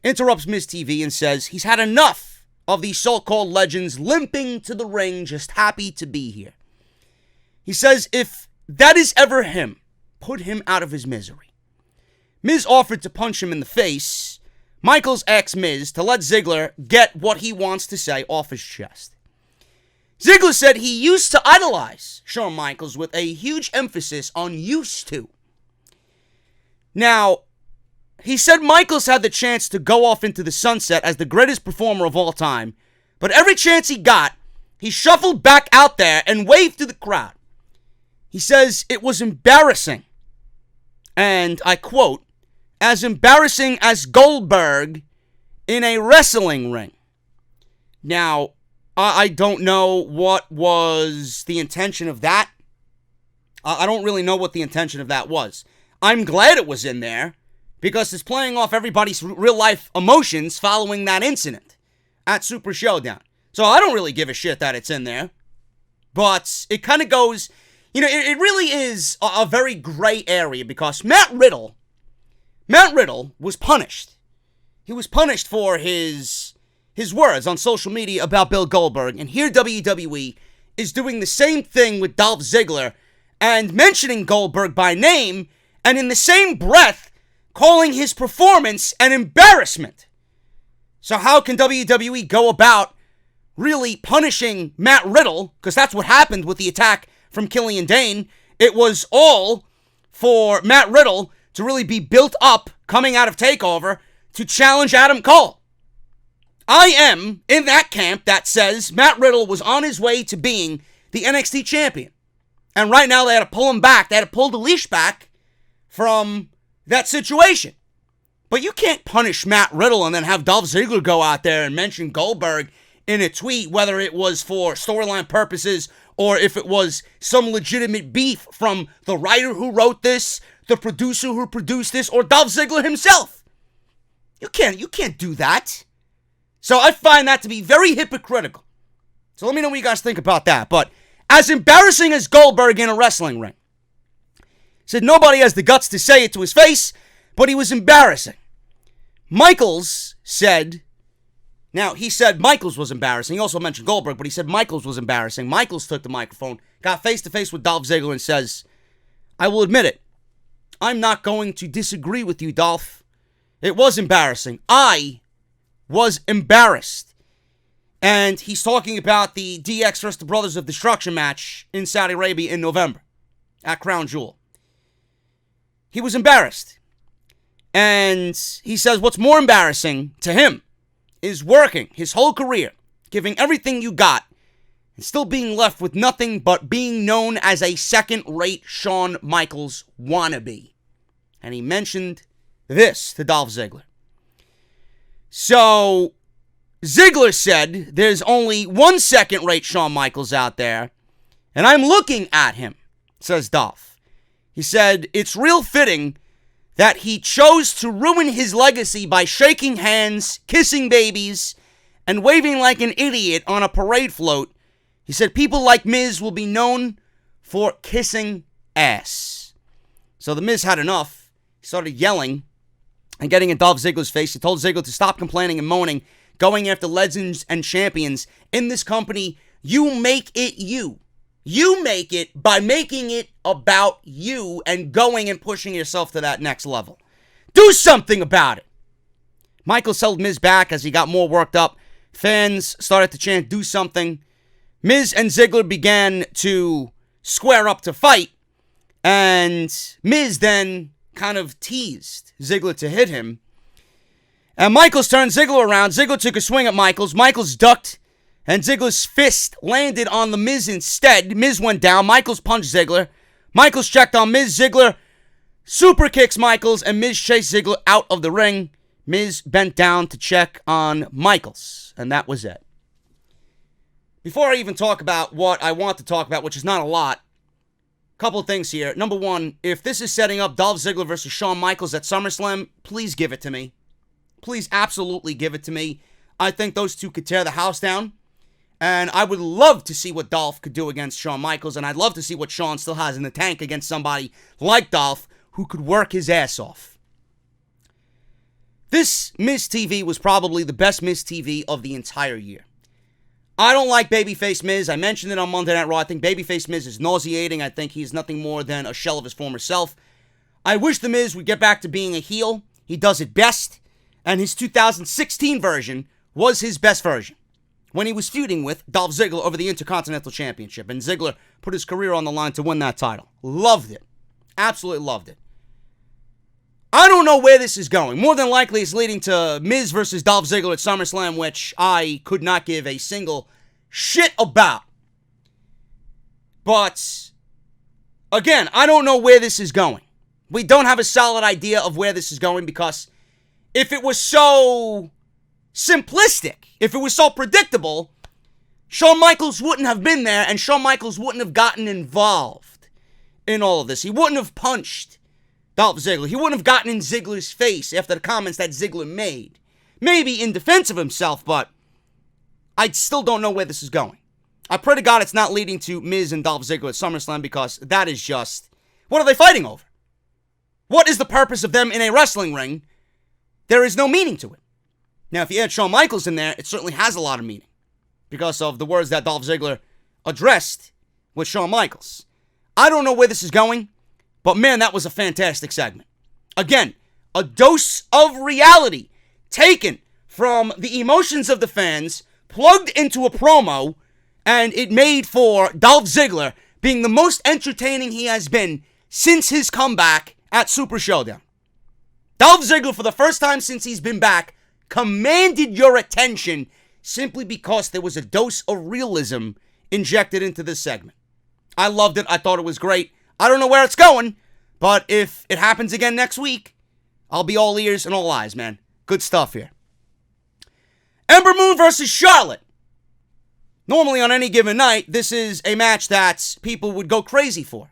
interrupts Miz TV, and says he's had enough of these so-called legends limping to the ring, just happy to be here. He says if that is ever him, put him out of his misery. Miz offered to punch him in the face. Michaels asked Miz to let Ziggler get what he wants to say off his chest. Ziggler said he used to idolize Shawn Michaels with a huge emphasis on used to. Now, he said Michaels had the chance to go off into the sunset as the greatest performer of all time, but every chance he got, he shuffled back out there and waved to the crowd. He says it was embarrassing, and I quote, as embarrassing as Goldberg in a wrestling ring. Now, I don't know what was the intention of that. I don't really know what the intention of that was. I'm glad it was in there because it's playing off everybody's real-life emotions following that incident at Super Showdown. So I don't really give a shit that it's in there. But it kind of goes, you know, it really is a very gray area because Matt Riddle was punished. He was punished for his words on social media about Bill Goldberg. And here WWE is doing the same thing with Dolph Ziggler and mentioning Goldberg by name and in the same breath calling his performance an embarrassment. So how can WWE go about really punishing Matt Riddle? Because that's what happened with the attack from Killian Dane. It was all for Matt Riddle to really be built up coming out of TakeOver to challenge Adam Cole. I am in that camp that says Matt Riddle was on his way to being the NXT champion. And right now they had to pull him back. They had to pull the leash back from that situation. But you can't punish Matt Riddle and then have Dolph Ziggler go out there and mention Goldberg in a tweet, whether it was for storyline purposes or if it was some legitimate beef from the writer who wrote this, the producer who produced this, or Dolph Ziggler himself. You can't do that. So I find that to be very hypocritical. So let me know what you guys think about that. But as embarrassing as Goldberg in a wrestling ring, said nobody has the guts to say it to his face, but he was embarrassing. Michaels said, now he said Michaels was embarrassing. He also mentioned Goldberg, but he said Michaels was embarrassing. Michaels took the microphone, got face to face with Dolph Ziggler and says, I will admit it. I'm not going to disagree with you, Dolph. It was embarrassing. I was embarrassed. And he's talking about the DX vs. the Brothers of Destruction match in Saudi Arabia in November at Crown Jewel. He was embarrassed. And he says what's more embarrassing to him is working his whole career, giving everything you got, and still being left with nothing but being known as a second-rate Shawn Michaels wannabe. And he mentioned this to Dolph Ziggler. So, Ziggler said there's only one second-rate Shawn Michaels out there, and I'm looking at him, says Dolph. He said, it's real fitting that he chose to ruin his legacy by shaking hands, kissing babies, and waving like an idiot on a parade float. He said people like Miz will be known for kissing ass. So the Miz had enough. He started yelling and getting in Dolph Ziggler's face. He told Ziggler to stop complaining and moaning, going after legends and champions. In this company, you make it you. You make it by making it about you and going and pushing yourself to that next level. Do something about it. Michaels held Miz back as he got more worked up. Fans started to chant, do something. Miz and Ziggler began to square up to fight. And Miz then kind of teased Ziggler to hit him. And Michaels turned Ziggler around. Ziggler took a swing at Michaels. Michaels ducked. And Ziggler's fist landed on the Miz instead. Miz went down. Michaels punched Ziggler. Michaels checked on Miz. Ziggler super kicks Michaels. And Miz chased Ziggler out of the ring. Miz bent down to check on Michaels. And that was it. Before I even talk about what I want to talk about, which is not a lot, couple of things here. Number one, if this is setting up Dolph Ziggler versus Shawn Michaels at SummerSlam, please give it to me. Please absolutely give it to me. I think those two could tear the house down. And I would love to see what Dolph could do against Shawn Michaels. And I'd love to see what Shawn still has in the tank against somebody like Dolph who could work his ass off. This Miz TV was probably the best Miz TV of the entire year. I don't like Babyface Miz. I mentioned it on Monday Night Raw. I think Babyface Miz is nauseating. I think he's nothing more than a shell of his former self. I wish the Miz would get back to being a heel. He does it best. And his 2016 version was his best version, when he was feuding with Dolph Ziggler over the Intercontinental Championship. And Ziggler put his career on the line to win that title. Loved it. Absolutely loved it. I don't know where this is going. More than likely it's leading to Miz versus Dolph Ziggler at SummerSlam, which I could not give a single shit about. But, again, I don't know where this is going. We don't have a solid idea of where this is going, because if it was so simplistic, if it was so predictable, Shawn Michaels wouldn't have been there, and Shawn Michaels wouldn't have gotten involved in all of this. He wouldn't have punched Dolph Ziggler. He wouldn't have gotten in Ziggler's face after the comments that Ziggler made. Maybe in defense of himself, but I still don't know where this is going. I pray to God it's not leading to Miz and Dolph Ziggler at SummerSlam, because that is just, what are they fighting over? What is the purpose of them in a wrestling ring? There is no meaning to it. Now, if you add Shawn Michaels in there, it certainly has a lot of meaning, because of the words that Dolph Ziggler addressed with Shawn Michaels. I don't know where this is going, but man, that was a fantastic segment. Again, a dose of reality taken from the emotions of the fans, plugged into a promo, and it made for Dolph Ziggler being the most entertaining he has been since his comeback at Super Showdown. Dolph Ziggler, for the first time since he's been back, commanded your attention simply because there was a dose of realism injected into this segment. I loved it. I thought it was great. I don't know where it's going, but if it happens again next week, I'll be all ears and all eyes, man. Good stuff here. Ember Moon versus Charlotte. Normally on any given night, this is a match that people would go crazy for.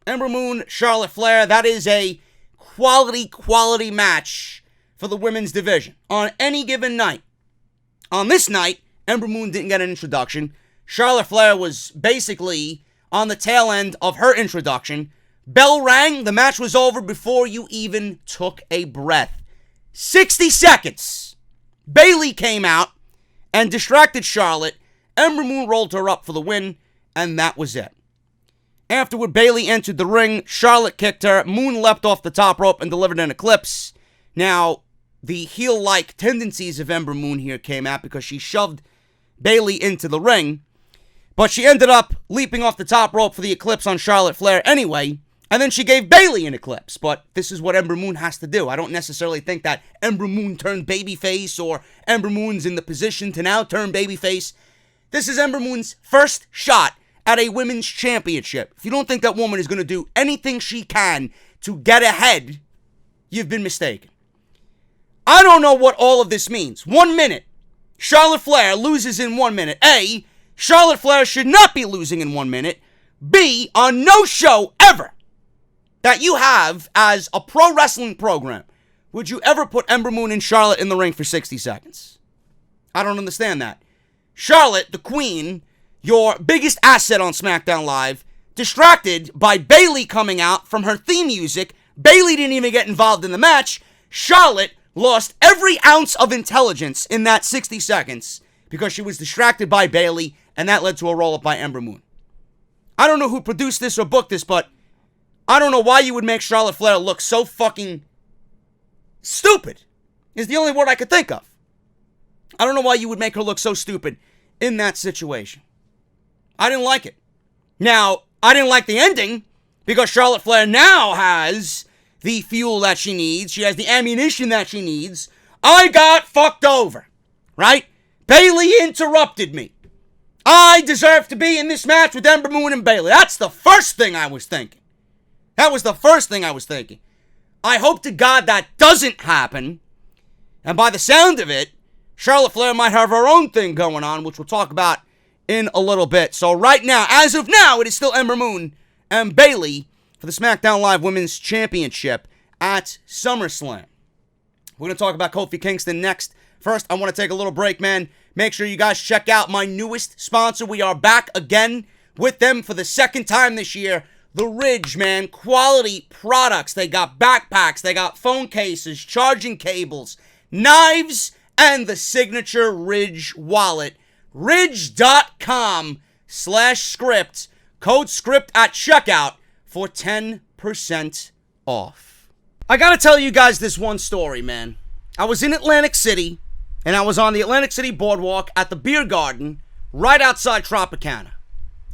Ember Moon, Charlotte Flair, that is a quality match for the women's division on any given night. On this night, Ember Moon didn't get an introduction. Charlotte Flair was basically on the tail end of her introduction. Bell rang, the match was over before you even took a breath. 60 seconds. Bayley came out and distracted Charlotte. Ember Moon rolled her up for the win, and that was it. Afterward, Bayley entered the ring. Charlotte kicked her. Moon leapt off the top rope and delivered an eclipse. Now, the heel-like tendencies of Ember Moon here came out because she shoved Bayley into the ring. But she ended up leaping off the top rope for the eclipse on Charlotte Flair anyway. And then she gave Bayley an eclipse. But this is what Ember Moon has to do. I don't necessarily think that Ember Moon turned babyface or Ember Moon's in the position to now turn babyface. This is Ember Moon's first shot at a women's championship. If you don't think that woman is going to do anything she can to get ahead, you've been mistaken. I don't know what all of this means. 1 minute, Charlotte Flair loses in 1 minute. A, Charlotte Flair should not be losing in 1 minute. B, on no show ever that you have as a pro wrestling program, would you ever put Ember Moon and Charlotte in the ring for 60 seconds? I don't understand that. Charlotte, the queen, your biggest asset on SmackDown Live, distracted by Bayley coming out from her theme music. Bayley didn't even get involved in the match. Charlotte lost every ounce of intelligence in that 60 seconds because she was distracted by Bayley, and that led to a roll-up by Ember Moon. I don't know who produced this or booked this, but I don't know why you would make Charlotte Flair look so fucking stupid, is the only word I could think of. I don't know why you would make her look so stupid in that situation. I didn't like it. Now, I didn't like the ending because Charlotte Flair now has the fuel that she needs. She has the ammunition that she needs. I got fucked over, right? Bayley interrupted me. I deserve to be in this match with Ember Moon and Bayley. That's the first thing I was thinking. That was the first thing I was thinking. I hope to God that doesn't happen. And by the sound of it, Charlotte Flair might have her own thing going on, which we'll talk about in a little bit. So right now, as of now, it is still Ember Moon and Bayley for the SmackDown Live Women's Championship at SummerSlam. We're going to talk about Kofi Kingston next. First, I want to take a little break, man. Make sure you guys check out my newest sponsor. We are back again with them for the second time this year. The Ridge, man. Quality products. They got backpacks. They got phone cases, charging cables, knives, and the signature Ridge wallet. Ridge.com/script. Code SCRIPT at checkout for 10% off. I gotta tell you guys this one story, man. I was in Atlantic City, and I was on the Atlantic City Boardwalk at the Beer Garden right outside Tropicana.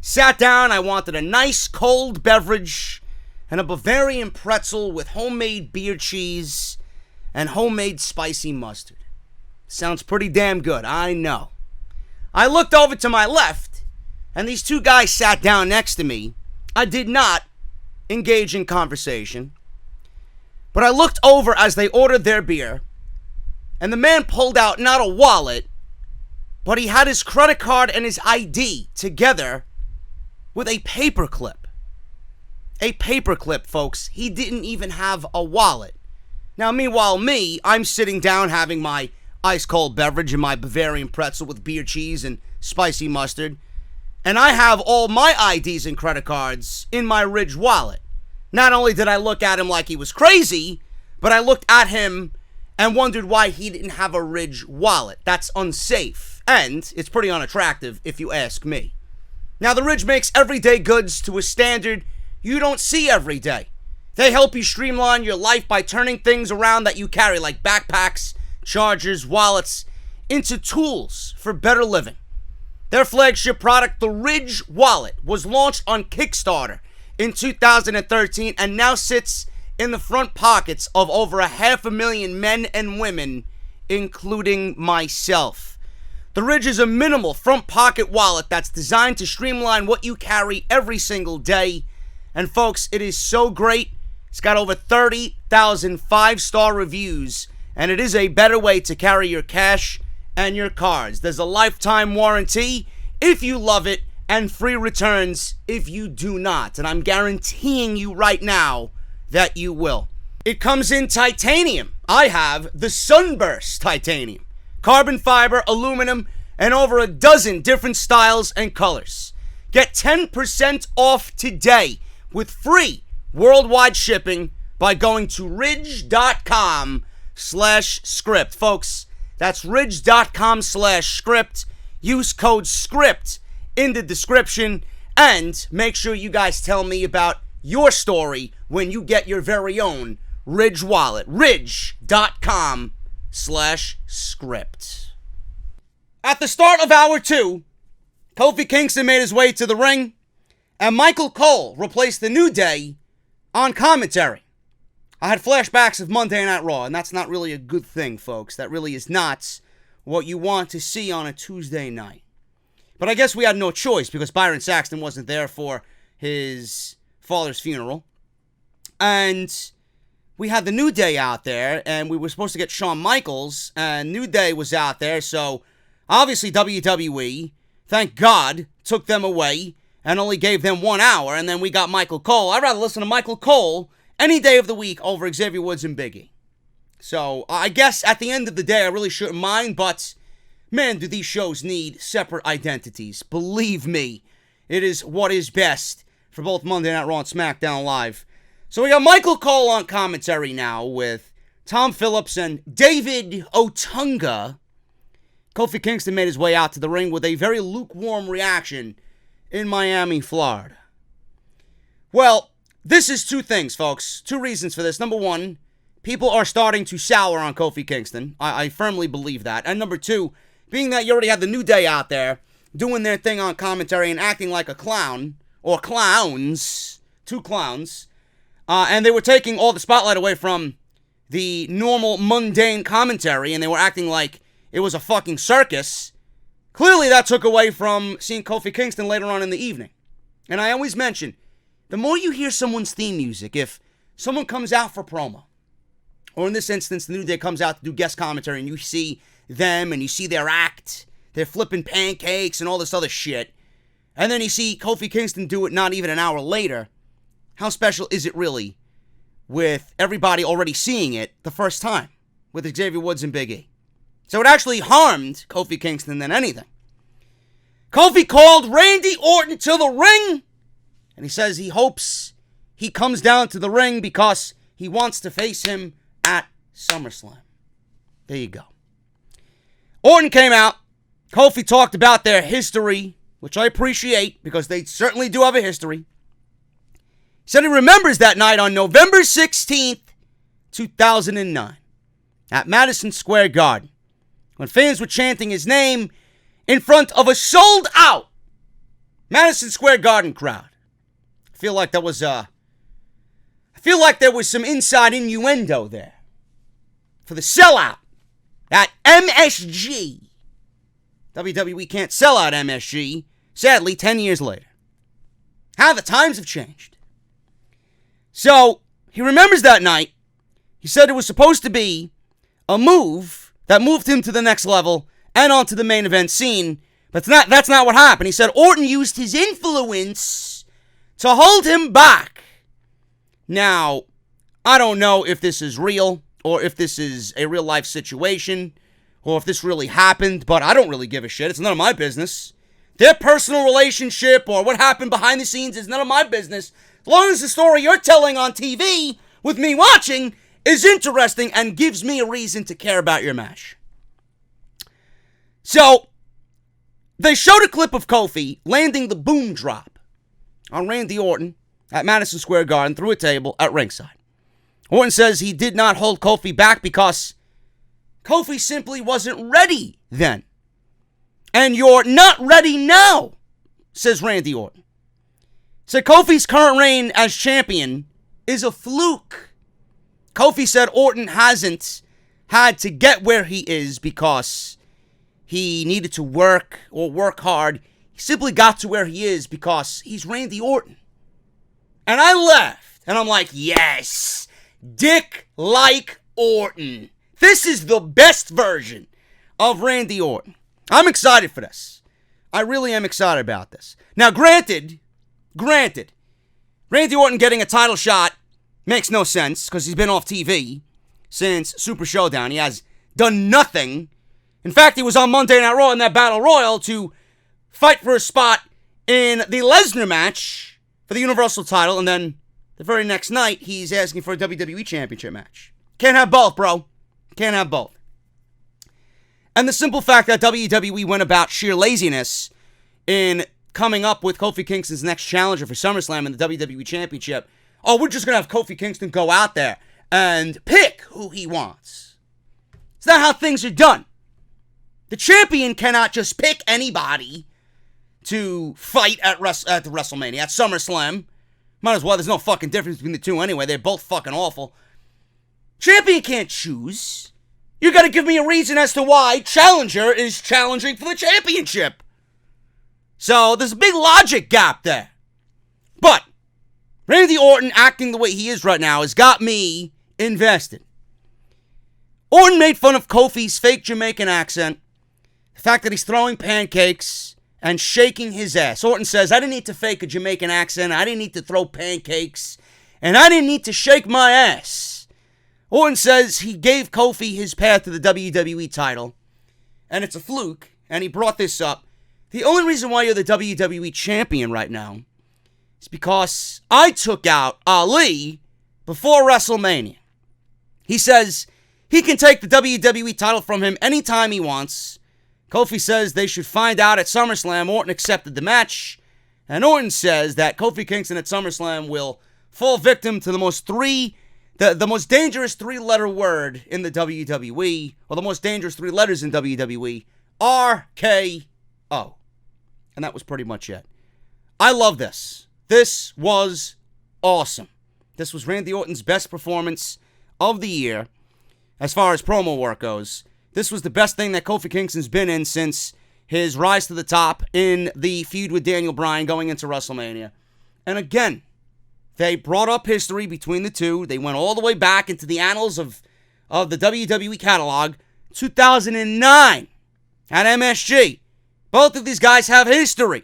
Sat down, I wanted a nice cold beverage and a Bavarian pretzel with homemade beer cheese and homemade spicy mustard. Sounds pretty damn good, I know. I looked over to my left, and these two guys sat down next to me. I did not engage in conversation, but I looked over as they ordered their beer, and the man pulled out not a wallet, but he had his credit card and his ID together with a paperclip. A paperclip, folks. He didn't even have a wallet. Now, meanwhile, I'm sitting down having my ice-cold beverage and my Bavarian pretzel with beer cheese and spicy mustard, and I have all my IDs and credit cards in my Ridge wallet. Not only did I look at him like he was crazy, but I looked at him and wondered why he didn't have a Ridge wallet. That's unsafe, and it's pretty unattractive if you ask me. Now, the Ridge makes everyday goods to a standard you don't see every day. They help you streamline your life by turning things around that you carry, like backpacks, chargers, wallets, into tools for better living. Their flagship product, the Ridge Wallet, was launched on Kickstarter in 2013 and now sits in the front pockets of over 500,000 men and women, including myself. The Ridge is a minimal front pocket wallet that's designed to streamline what you carry every single day. And folks, it is so great. It's got over 30,000 5-star reviews, and it is a better way to carry your cash and your cards. There's a lifetime warranty if you love it, and free returns if you do not. And I'm guaranteeing you right now that you will. It comes in titanium. I have the Sunburst titanium. Carbon fiber, aluminum, and over a dozen different styles and colors. Get 10% off today with free worldwide shipping by going to ridge.com/script. Folks, that's ridge.com/script. Use code SCRIPT in the description, and make sure you guys tell me about your story when you get your very own Ridge wallet. Ridge.com/script. At the start of Hour 2, Kofi Kingston made his way to the ring, and Michael Cole replaced the New Day on commentary. I had flashbacks of Monday Night Raw, and that's not really a good thing, folks. That really is not what you want to see on a Tuesday night. But I guess we had no choice because Byron Saxton wasn't there for his father's funeral. And we had the New Day out there, and we were supposed to get Shawn Michaels, and New Day was out there, so obviously WWE, thank God, took them away and only gave them 1 hour, and then we got Michael Cole. I'd rather listen to Michael Cole any day of the week over Xavier Woods and Big E. So I guess at the end of the day, I really shouldn't mind, but man, do these shows need separate identities. Believe me, it is what is best for both Monday Night Raw and SmackDown Live. So we got Michael Cole on commentary now with Tom Phillips and David Otunga. Kofi Kingston made his way out to the ring with a very lukewarm reaction in Miami, Florida. Well, this is two things, folks. Two reasons for this. Number one, people are starting to sour on Kofi Kingston. I firmly believe that. And number two, being that you already had the New Day out there doing their thing on commentary and acting like a clown, or clowns, two clowns, and they were taking all the spotlight away from the normal, mundane commentary, and they were acting like it was a fucking circus. Clearly, that took away from seeing Kofi Kingston later on in the evening. And I always mention, the more you hear someone's theme music, if someone comes out for promo, or in this instance, the New Day comes out to do guest commentary, and you see them, and you see their act, they're flipping pancakes and all this other shit, and then you see Kofi Kingston do it not even an hour later, how special is it really with everybody already seeing it the first time with Xavier Woods and Big E? So it actually harmed Kofi Kingston than anything. Kofi called Randy Orton to the ring, and he says he hopes he comes down to the ring because he wants to face him at SummerSlam. There you go. Orton came out. Kofi talked about their history, which I appreciate because they certainly do have a history. He said he remembers that night on November 16th, 2009, at Madison Square Garden, when fans were chanting his name in front of a sold-out Madison Square Garden crowd. I feel like there was some inside innuendo there for the sellout at MSG. WWE can't sell out MSG, sadly, 10 years later. How the times have changed. So, he remembers that night. He said it was supposed to be a move that moved him to the next level and onto the main event scene, but that's not what happened. He said Orton used his influence to hold him back. Now, I don't know if this is real, or if this is a real-life situation, or if this really happened, but I don't really give a shit. It's none of my business. Their personal relationship or what happened behind the scenes is none of my business. As long as the story you're telling on TV with me watching is interesting and gives me a reason to care about your match. So, they showed a clip of Kofi landing the boom drop on Randy Orton at Madison Square Garden through a table at ringside. Orton says he did not hold Kofi back because Kofi simply wasn't ready then. And you're not ready now, says Randy Orton. So Kofi's current reign as champion is a fluke. Kofi said Orton hasn't had to get where he is because he needed to work or work hard. He simply got to where he is because he's Randy Orton. And I laughed. And I'm like, yes, dick like Orton. This is the best version of Randy Orton. I'm excited for this. I really am excited about this. Now, granted, Randy Orton getting a title shot makes no sense because he's been off TV since Super Showdown. He has done nothing. In fact, he was on Monday Night Raw in that Battle Royal to fight for a spot in the Lesnar match for the Universal title, and then the very next night, he's asking for a WWE Championship match. Can't have both, bro. Can't have both. And the simple fact that WWE went about sheer laziness in coming up with Kofi Kingston's next challenger for SummerSlam and the WWE Championship. Oh, we're just going to have Kofi Kingston go out there and pick who he wants. It's not how things are done. The champion cannot just pick anybody to fight at the WrestleMania, at SummerSlam. Might as well, there's no fucking difference between the two anyway. They're both fucking awful. Champion can't choose. You gotta give me a reason as to why challenger is challenging for the championship. So, there's a big logic gap there. But, Randy Orton acting the way he is right now has got me invested. Orton made fun of Kofi's fake Jamaican accent, the fact that he's throwing pancakes and shaking his ass. Orton says, I didn't need to fake a Jamaican accent. I didn't need to throw pancakes. And I didn't need to shake my ass. Orton says he gave Kofi his path to the WWE title. And it's a fluke. And he brought this up. The only reason why you're the WWE champion right now is because I took out Ali before WrestleMania. He says he can take the WWE title from him anytime he wants. Kofi says they should find out at SummerSlam. Orton accepted the match. And Orton says that Kofi Kingston at SummerSlam will fall victim to the most dangerous three-letter word in the WWE, or the most dangerous three letters in WWE, RKO. And that was pretty much it. I love this. This was awesome. This was Randy Orton's best performance of the year as far as promo work goes. This was the best thing that Kofi Kingston's been in since his rise to the top in the feud with Daniel Bryan going into WrestleMania. And again, they brought up history between the two. They went all the way back into the annals of the WWE catalog. 2009 at MSG. Both of these guys have history.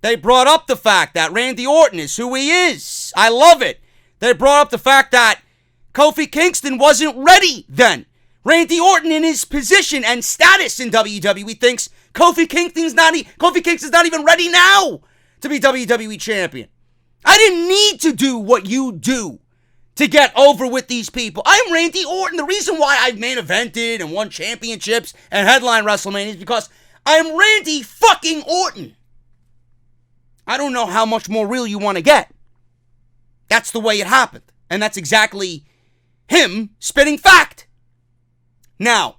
They brought up the fact that Randy Orton is who he is. I love it. They brought up the fact that Kofi Kingston wasn't ready then. Randy Orton, in his position and status in WWE, thinks Kofi Kingston's not even ready now to be WWE champion. I didn't need to do what you do to get over with these people. I'm Randy Orton. The reason why I've main evented and won championships and headline WrestleMania is because I'm Randy fucking Orton. I don't know how much more real you want to get. That's the way it happened. And that's exactly him spitting fact. Now,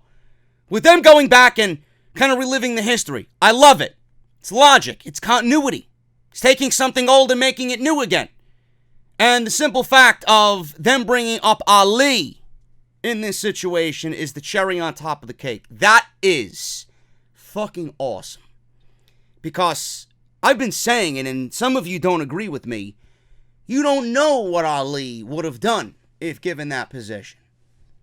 with them going back and kind of reliving the history, I love it. It's logic. It's continuity. It's taking something old and making it new again. And the simple fact of them bringing up Ali in this situation is the cherry on top of the cake. That is fucking awesome. Because I've been saying it, and some of you don't agree with me, you don't know what Ali would have done if given that position.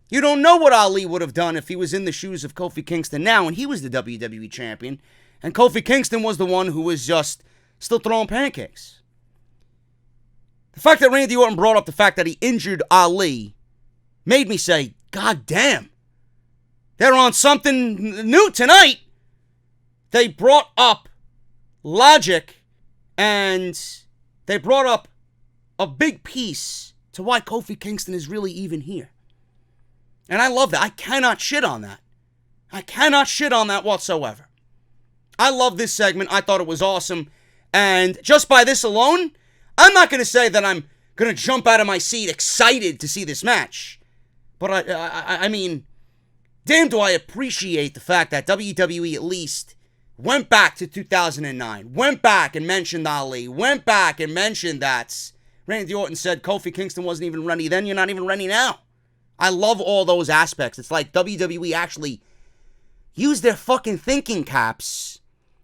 You don't know what Ali would have done if he was in the shoes of Kofi Kingston now and he was the WWE champion and Kofi Kingston was the one who was just still throwing pancakes. The fact that Randy Orton brought up the fact that he injured Ali made me say, God damn, they're on something new tonight. They brought up logic and they brought up a big piece to why Kofi Kingston is really even here. And I love that. I cannot shit on that. I cannot shit on that whatsoever. I love this segment. I thought it was awesome. And just by this alone, I'm not going to say that I'm going to jump out of my seat excited to see this match. But I mean, damn do I appreciate the fact that WWE at least went back to 2009. Went back and mentioned Ali. Went back and mentioned that Randy Orton said Kofi Kingston wasn't even ready then. You're not even ready now. I love all those aspects. It's like WWE actually used their fucking thinking caps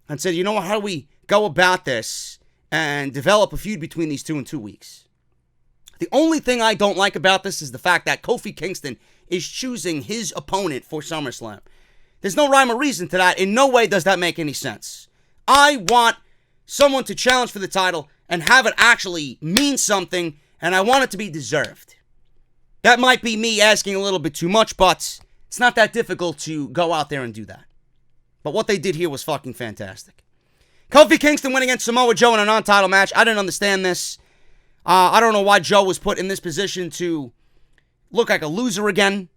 and said, you know what, how do we go about this and develop a feud between these two in 2 weeks? The only thing I don't like about this is the fact that Kofi Kingston is choosing his opponent for SummerSlam. There's no rhyme or reason to that. In no way does that make any sense. I want someone to challenge for the title and have it actually mean something, and I want it to be deserved. That might be me asking a little bit too much, but it's not that difficult to go out there and do that. But what they did here was fucking fantastic. Kofi Kingston went against Samoa Joe in a non-title match. I didn't understand this. I don't know why Joe was put in this position to look like a loser again.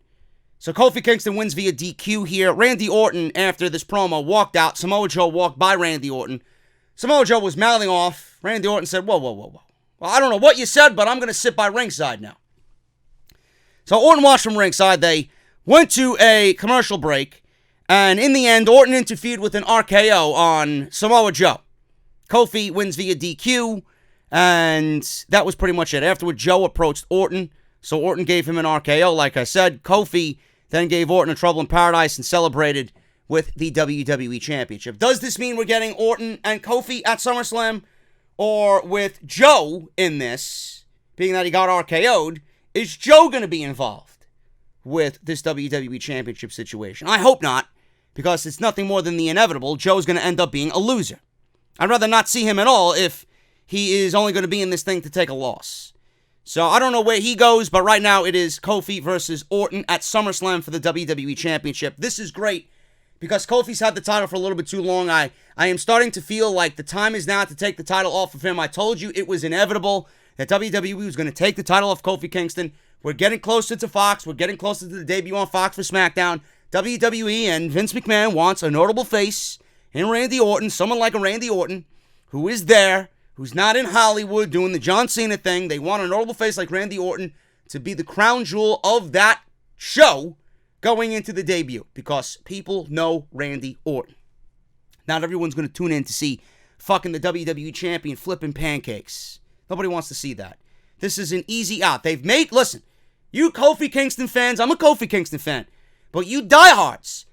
So Kofi Kingston wins via DQ here. Randy Orton, after this promo, walked out. Samoa Joe walked by Randy Orton. Samoa Joe was mouthing off. Randy Orton said, whoa. Well, I don't know what you said, but I'm going to sit by ringside now. So Orton watched from ringside. They went to a commercial break. And in the end, Orton interfered with an RKO on Samoa Joe. Kofi wins via DQ. And that was pretty much it. Afterward, Joe approached Orton. So Orton gave him an RKO, like I said. Kofi then gave Orton a Trouble in Paradise and celebrated with the WWE Championship. Does this mean we're getting Orton and Kofi at SummerSlam? Or with Joe in this, being that he got RKO'd, is Joe going to be involved with this WWE Championship situation? I hope not, because it's nothing more than the inevitable. Joe's going to end up being a loser. I'd rather not see him at all if he is only going to be in this thing to take a loss. So I don't know where he goes, but right now it is Kofi versus Orton at SummerSlam for the WWE Championship. This is great because Kofi's had the title for a little bit too long. I am starting to feel like the time is now to take the title off of him. I told you it was inevitable that WWE was going to take the title off Kofi Kingston. We're getting closer to Fox. We're getting closer to the debut on Fox for SmackDown. WWE and Vince McMahon wants a notable face in Randy Orton, someone like a Randy Orton, who is there, who's not in Hollywood doing the John Cena thing. They want a notable face like Randy Orton to be the crown jewel of that show going into the debut because people know Randy Orton. Not everyone's going to tune in to see fucking the WWE champion flipping pancakes. Nobody wants to see that. This is an easy out. Listen, you Kofi Kingston fans, I'm a Kofi Kingston fan, but you diehards,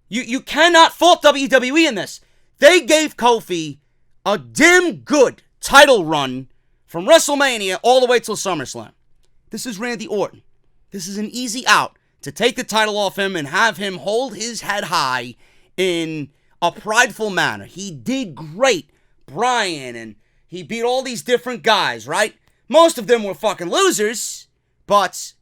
you cannot fault WWE in this. They gave Kofi a damn good title run from WrestleMania all the way till SummerSlam. This is Randy Orton. This is an easy out to take the title off him and have him hold his head high in a prideful manner. He did great, Bryan, and he beat all these different guys, right? Most of them were fucking losers, but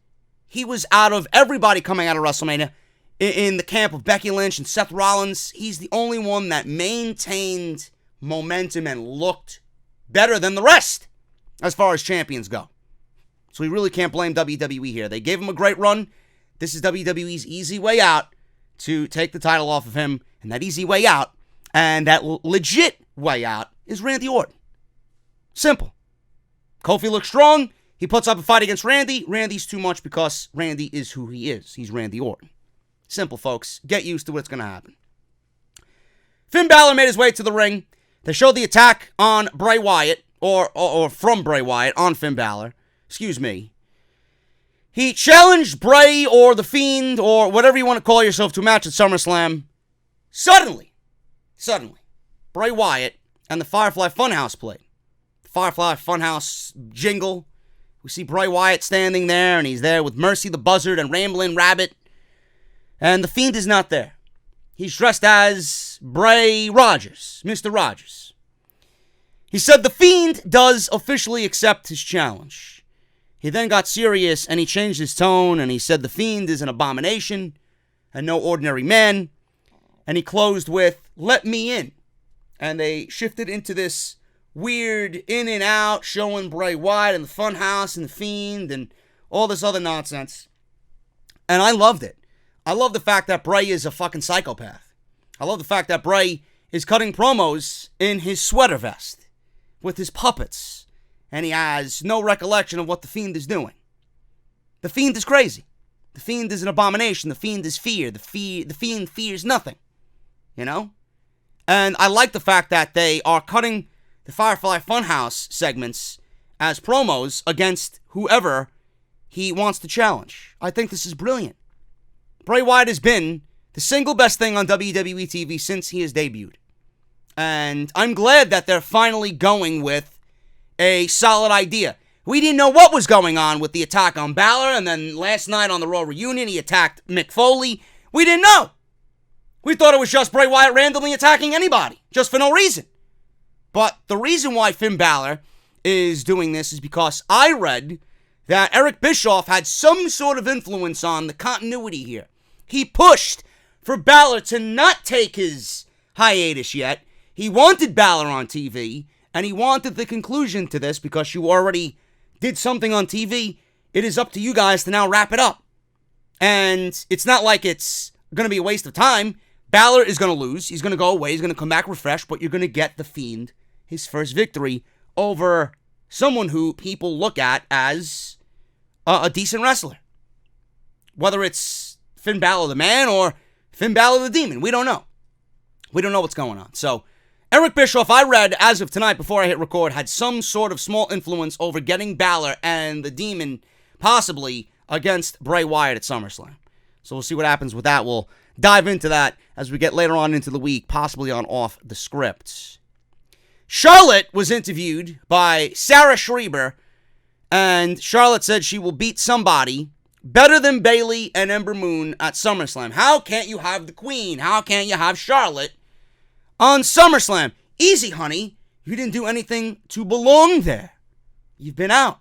he was out of everybody coming out of WrestleMania in the camp of Becky Lynch and Seth Rollins. He's the only one that maintained momentum and looked better than the rest as far as champions go. So we really can't blame WWE here. They gave him a great run. This is WWE's easy way out to take the title off of him. And that easy way out, and that legit way out, is Randy Orton. Simple. Kofi looks strong. He puts up a fight against Randy. Randy's too much because Randy is who he is. He's Randy Orton. Simple, folks. Get used to what's going to happen. Finn Balor made his way to the ring. They showed the attack on Bray Wyatt, or from Bray Wyatt on Finn Balor. Excuse me. He challenged Bray or The Fiend or whatever you want to call yourself to a match at SummerSlam. Suddenly, Bray Wyatt and the Firefly Funhouse played. The Firefly Funhouse jingle. We see Bray Wyatt standing there, and he's there with Mercy the Buzzard and Ramblin' Rabbit. And The Fiend is not there. He's dressed as Bray Rogers, Mr. Rogers. He said The Fiend does officially accept his challenge. He then got serious, and he changed his tone, and he said The Fiend is an abomination and no ordinary man. And he closed with, "Let me in." And they shifted into this weird in and out, showing Bray Wyatt and the Funhouse and the Fiend and all this other nonsense. And I loved it. I love the fact that Bray is a fucking psychopath. I love the fact that Bray is cutting promos in his sweater vest with his puppets. And he has no recollection of what the Fiend is doing. The Fiend is crazy. The Fiend is an abomination. The Fiend is fear. The Fiend fears nothing. You know? And I like the fact that they are cutting the Firefly Funhouse segments as promos against whoever he wants to challenge. I think this is brilliant. Bray Wyatt has been the single best thing on WWE TV since he has debuted. And I'm glad that they're finally going with a solid idea. We didn't know what was going on with the attack on Balor, and then last night on the Raw reunion, he attacked Mick Foley. We didn't know. We thought it was just Bray Wyatt randomly attacking anybody, just for no reason. But the reason why Finn Balor is doing this is because I read that Eric Bischoff had some sort of influence on the continuity here. He pushed for Balor to not take his hiatus yet. He wanted Balor on TV, and he wanted the conclusion to this because you already did something on TV. It is up to you guys to now wrap it up. And it's not like it's going to be a waste of time. Balor is going to lose. He's going to go away. He's going to come back refreshed, but you're going to get The Fiend his first victory over someone who people look at as a decent wrestler. Whether it's Finn Balor the man or Finn Balor the demon, we don't know. We don't know what's going on. So, Eric Bischoff, I read, as of tonight before I hit record, had some sort of small influence over getting Balor and the demon possibly against Bray Wyatt at SummerSlam. So we'll see what happens with that. We'll dive into that as we get later on into the week, possibly on Off the Script. Charlotte was interviewed by Sarah Schreiber, and Charlotte said she will beat somebody better than Bayley and Ember Moon at SummerSlam. How can't you have the Queen? How can't you have Charlotte on SummerSlam? Easy, honey. You didn't do anything to belong there. You've been out.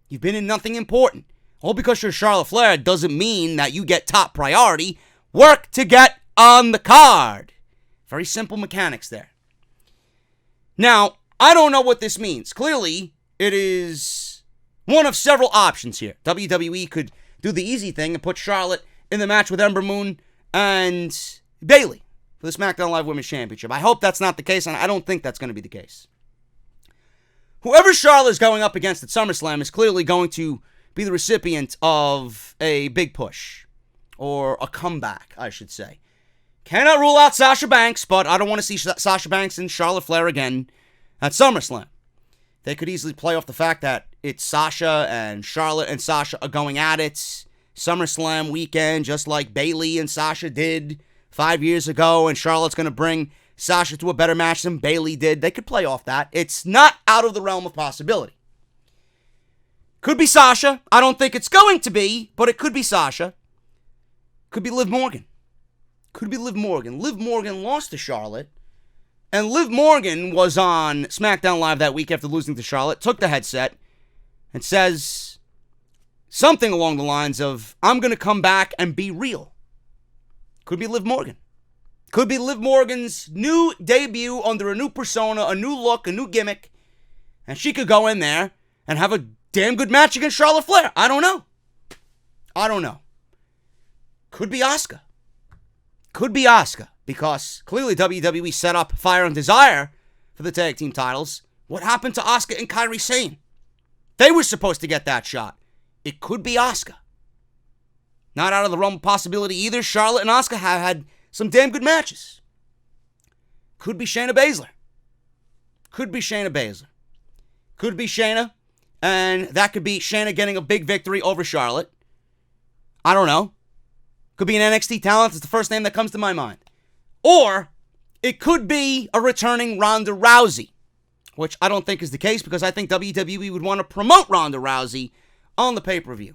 You've been in nothing important. All because you're Charlotte Flair doesn't mean that you get top priority. Work to get on the card. Very simple mechanics there. Now, I don't know what this means. Clearly, it is one of several options here. WWE could do the easy thing and put Charlotte in the match with Ember Moon and Bayley for the SmackDown Live Women's Championship. I hope that's not the case, and I don't think that's going to be the case. Whoever Charlotte is going up against at SummerSlam is clearly going to be the recipient of a big push. Or a comeback, I should say. Cannot rule out Sasha Banks, but I don't want to see Sasha Banks and Charlotte Flair again at SummerSlam. They could easily play off the fact that it's Sasha and Charlotte and Sasha are going at it SummerSlam weekend, just like Bayley and Sasha did 5 years ago, and Charlotte's going to bring Sasha to a better match than Bayley did. They could play off that. It's not out of the realm of possibility. Could be Sasha. I don't think it's going to be, but it could be Sasha. Could be Liv Morgan. Could be Liv Morgan. Liv Morgan lost to Charlotte. And Liv Morgan was on SmackDown Live that week after losing to Charlotte, took the headset, and says something along the lines of, I'm going to come back and be real. Could be Liv Morgan. Could be Liv Morgan's new debut under a new persona, a new look, a new gimmick. And she could go in there and have a damn good match against Charlotte Flair. I don't know. Could be Asuka. Could be Asuka. Because clearly WWE set up Fire and Desire for the tag team titles. What happened to Asuka and Kairi Sane? They were supposed to get that shot. It could be Asuka. Not out of the realm of possibility either. Charlotte and Asuka have had some damn good matches. Could be Shayna Baszler. Could be Shayna, and that could be Shayna getting a big victory over Charlotte. I don't know. Could be an NXT talent. It's the first name that comes to my mind. Or it could be a returning Ronda Rousey, which I don't think is the case because I think WWE would want to promote Ronda Rousey on the pay-per-view.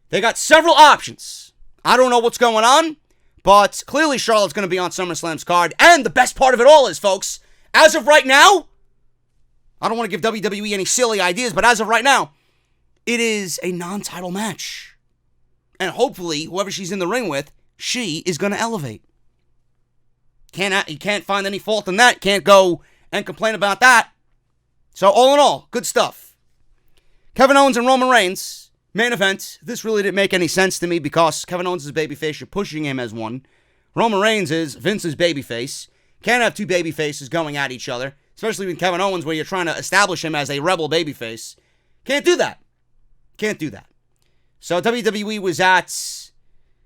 They got several options. I don't know what's going on, but clearly Charlotte's going to be on SummerSlam's card. And the best part of it all is, folks, as of right now, I don't want to give WWE any silly ideas, but as of right now, it is a non-title match. And hopefully, whoever she's in the ring with, she is going to elevate. You can't find any fault in that. Can't go and complain about that. So all in all, good stuff. Kevin Owens and Roman Reigns, main event. This really didn't make any sense to me because Kevin Owens is babyface. You're pushing him as one. Roman Reigns is Vince's babyface. Can't have two babyfaces going at each other, especially with Kevin Owens where you're trying to establish him as a rebel babyface. Can't do that. So WWE was at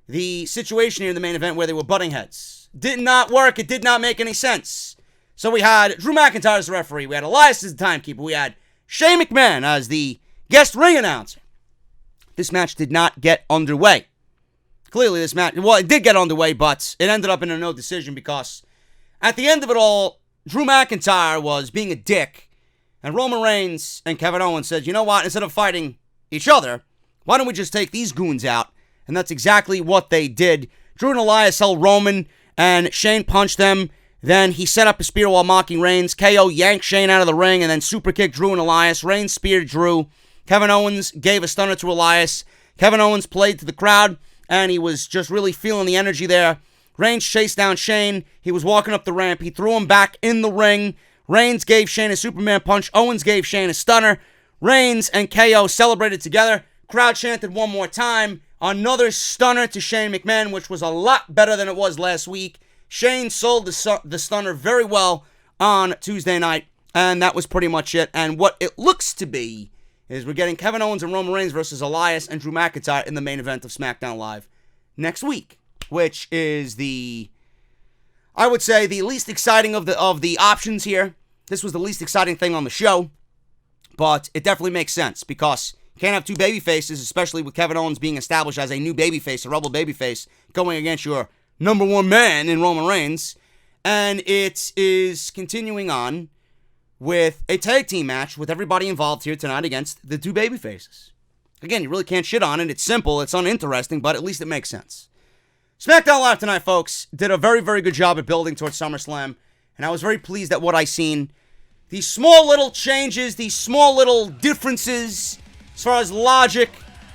the situation here in the main event where they were butting heads. Did not work. It did not make any sense. So we had Drew McIntyre as the referee. We had Elias as the timekeeper. We had Shane McMahon as the guest ring announcer. This match did not get underway. Clearly this match, well, it did get underway, but it ended up in a no decision because at the end of it all, Drew McIntyre was being a dick. And Roman Reigns and Kevin Owens said, you know what, instead of fighting each other, why don't we just take these goons out? And that's exactly what they did. Drew and Elias held Roman, and Shane punched them. Then he set up a spear while mocking Reigns. KO yanked Shane out of the ring and then super kicked Drew and Elias. Reigns speared Drew. Kevin Owens gave a stunner to Elias. Kevin Owens played to the crowd, and he was just really feeling the energy there. Reigns chased down Shane. He was walking up the ramp. He threw him back in the ring. Reigns gave Shane a Superman punch. Owens gave Shane a stunner. Reigns and KO celebrated together. Crowd chanted one more time. Another stunner to Shane McMahon, which was a lot better than it was last week. Shane sold the stunner very well on Tuesday night, and that was pretty much it. And what it looks to be is we're getting Kevin Owens and Roman Reigns versus Elias and Drew McIntyre in the main event of SmackDown Live next week, which is I would say, the least exciting of the options here. This was the least exciting thing on the show, but it definitely makes sense because you can't have two baby faces, especially with Kevin Owens being established as a new babyface, a rebel babyface, going against your number one man in Roman Reigns. And it is continuing on with a tag team match with everybody involved here tonight against the two babyfaces. Again, you really can't shit on it. It's simple, it's uninteresting, but at least it makes sense. SmackDown Live tonight, folks, did a very, very good job at building towards SummerSlam. And I was very pleased at what I seen. These small little changes, these small little differences, as far as logic,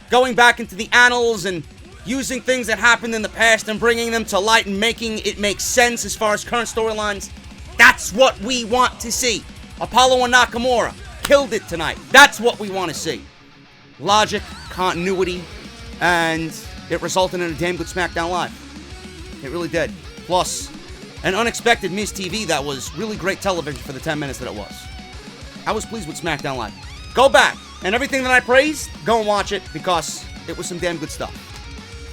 going back into the annals and using things that happened in the past and bringing them to light and making it make sense as far as current storylines. That's what we want to see. Apollo and Nakamura killed it tonight. That's what we want to see. Logic, continuity, and it resulted in a damn good SmackDown Live. It really did. Plus, an unexpected Miz TV that was really great television for the 10 minutes that it was. I was pleased with SmackDown Live. Go back, and everything that I praised, go and watch it, because it was some damn good stuff.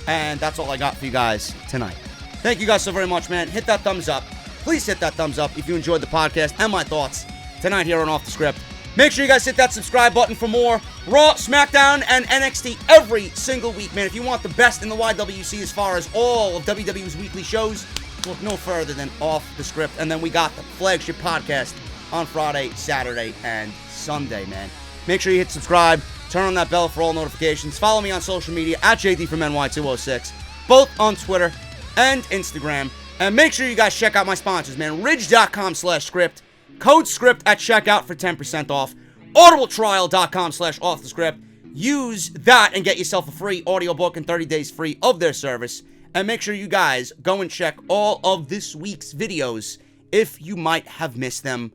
And that's all I got for you guys tonight. Thank you guys so very much, man. Hit that thumbs up. Please hit that thumbs up if you enjoyed the podcast and my thoughts tonight here on Off the Script. Make sure you guys hit that subscribe button for more Raw, SmackDown, and NXT every single week, man. If you want the best in the YWC as far as all of WWE's weekly shows, look no further than Off the Script. And then we got the flagship podcast on Friday, Saturday, and Sunday, man. Make sure you hit subscribe. Turn on that bell for all notifications. Follow me on social media at JD from NY206, both on Twitter and Instagram. And make sure you guys check out my sponsors, man. Ridge.com/script. Code SCRIPT at checkout for 10% off. Audibletrial.com/offthescript. Use that and get yourself a free audiobook and 30 days free of their service. And make sure you guys go and check all of this week's videos if you might have missed them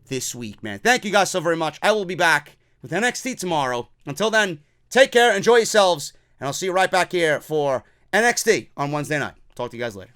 this week, man. Thank you guys so very much. I will be back with NXT tomorrow. Until then, take care, enjoy yourselves, and I'll see you right back here for NXT on Wednesday night. Talk to you guys later.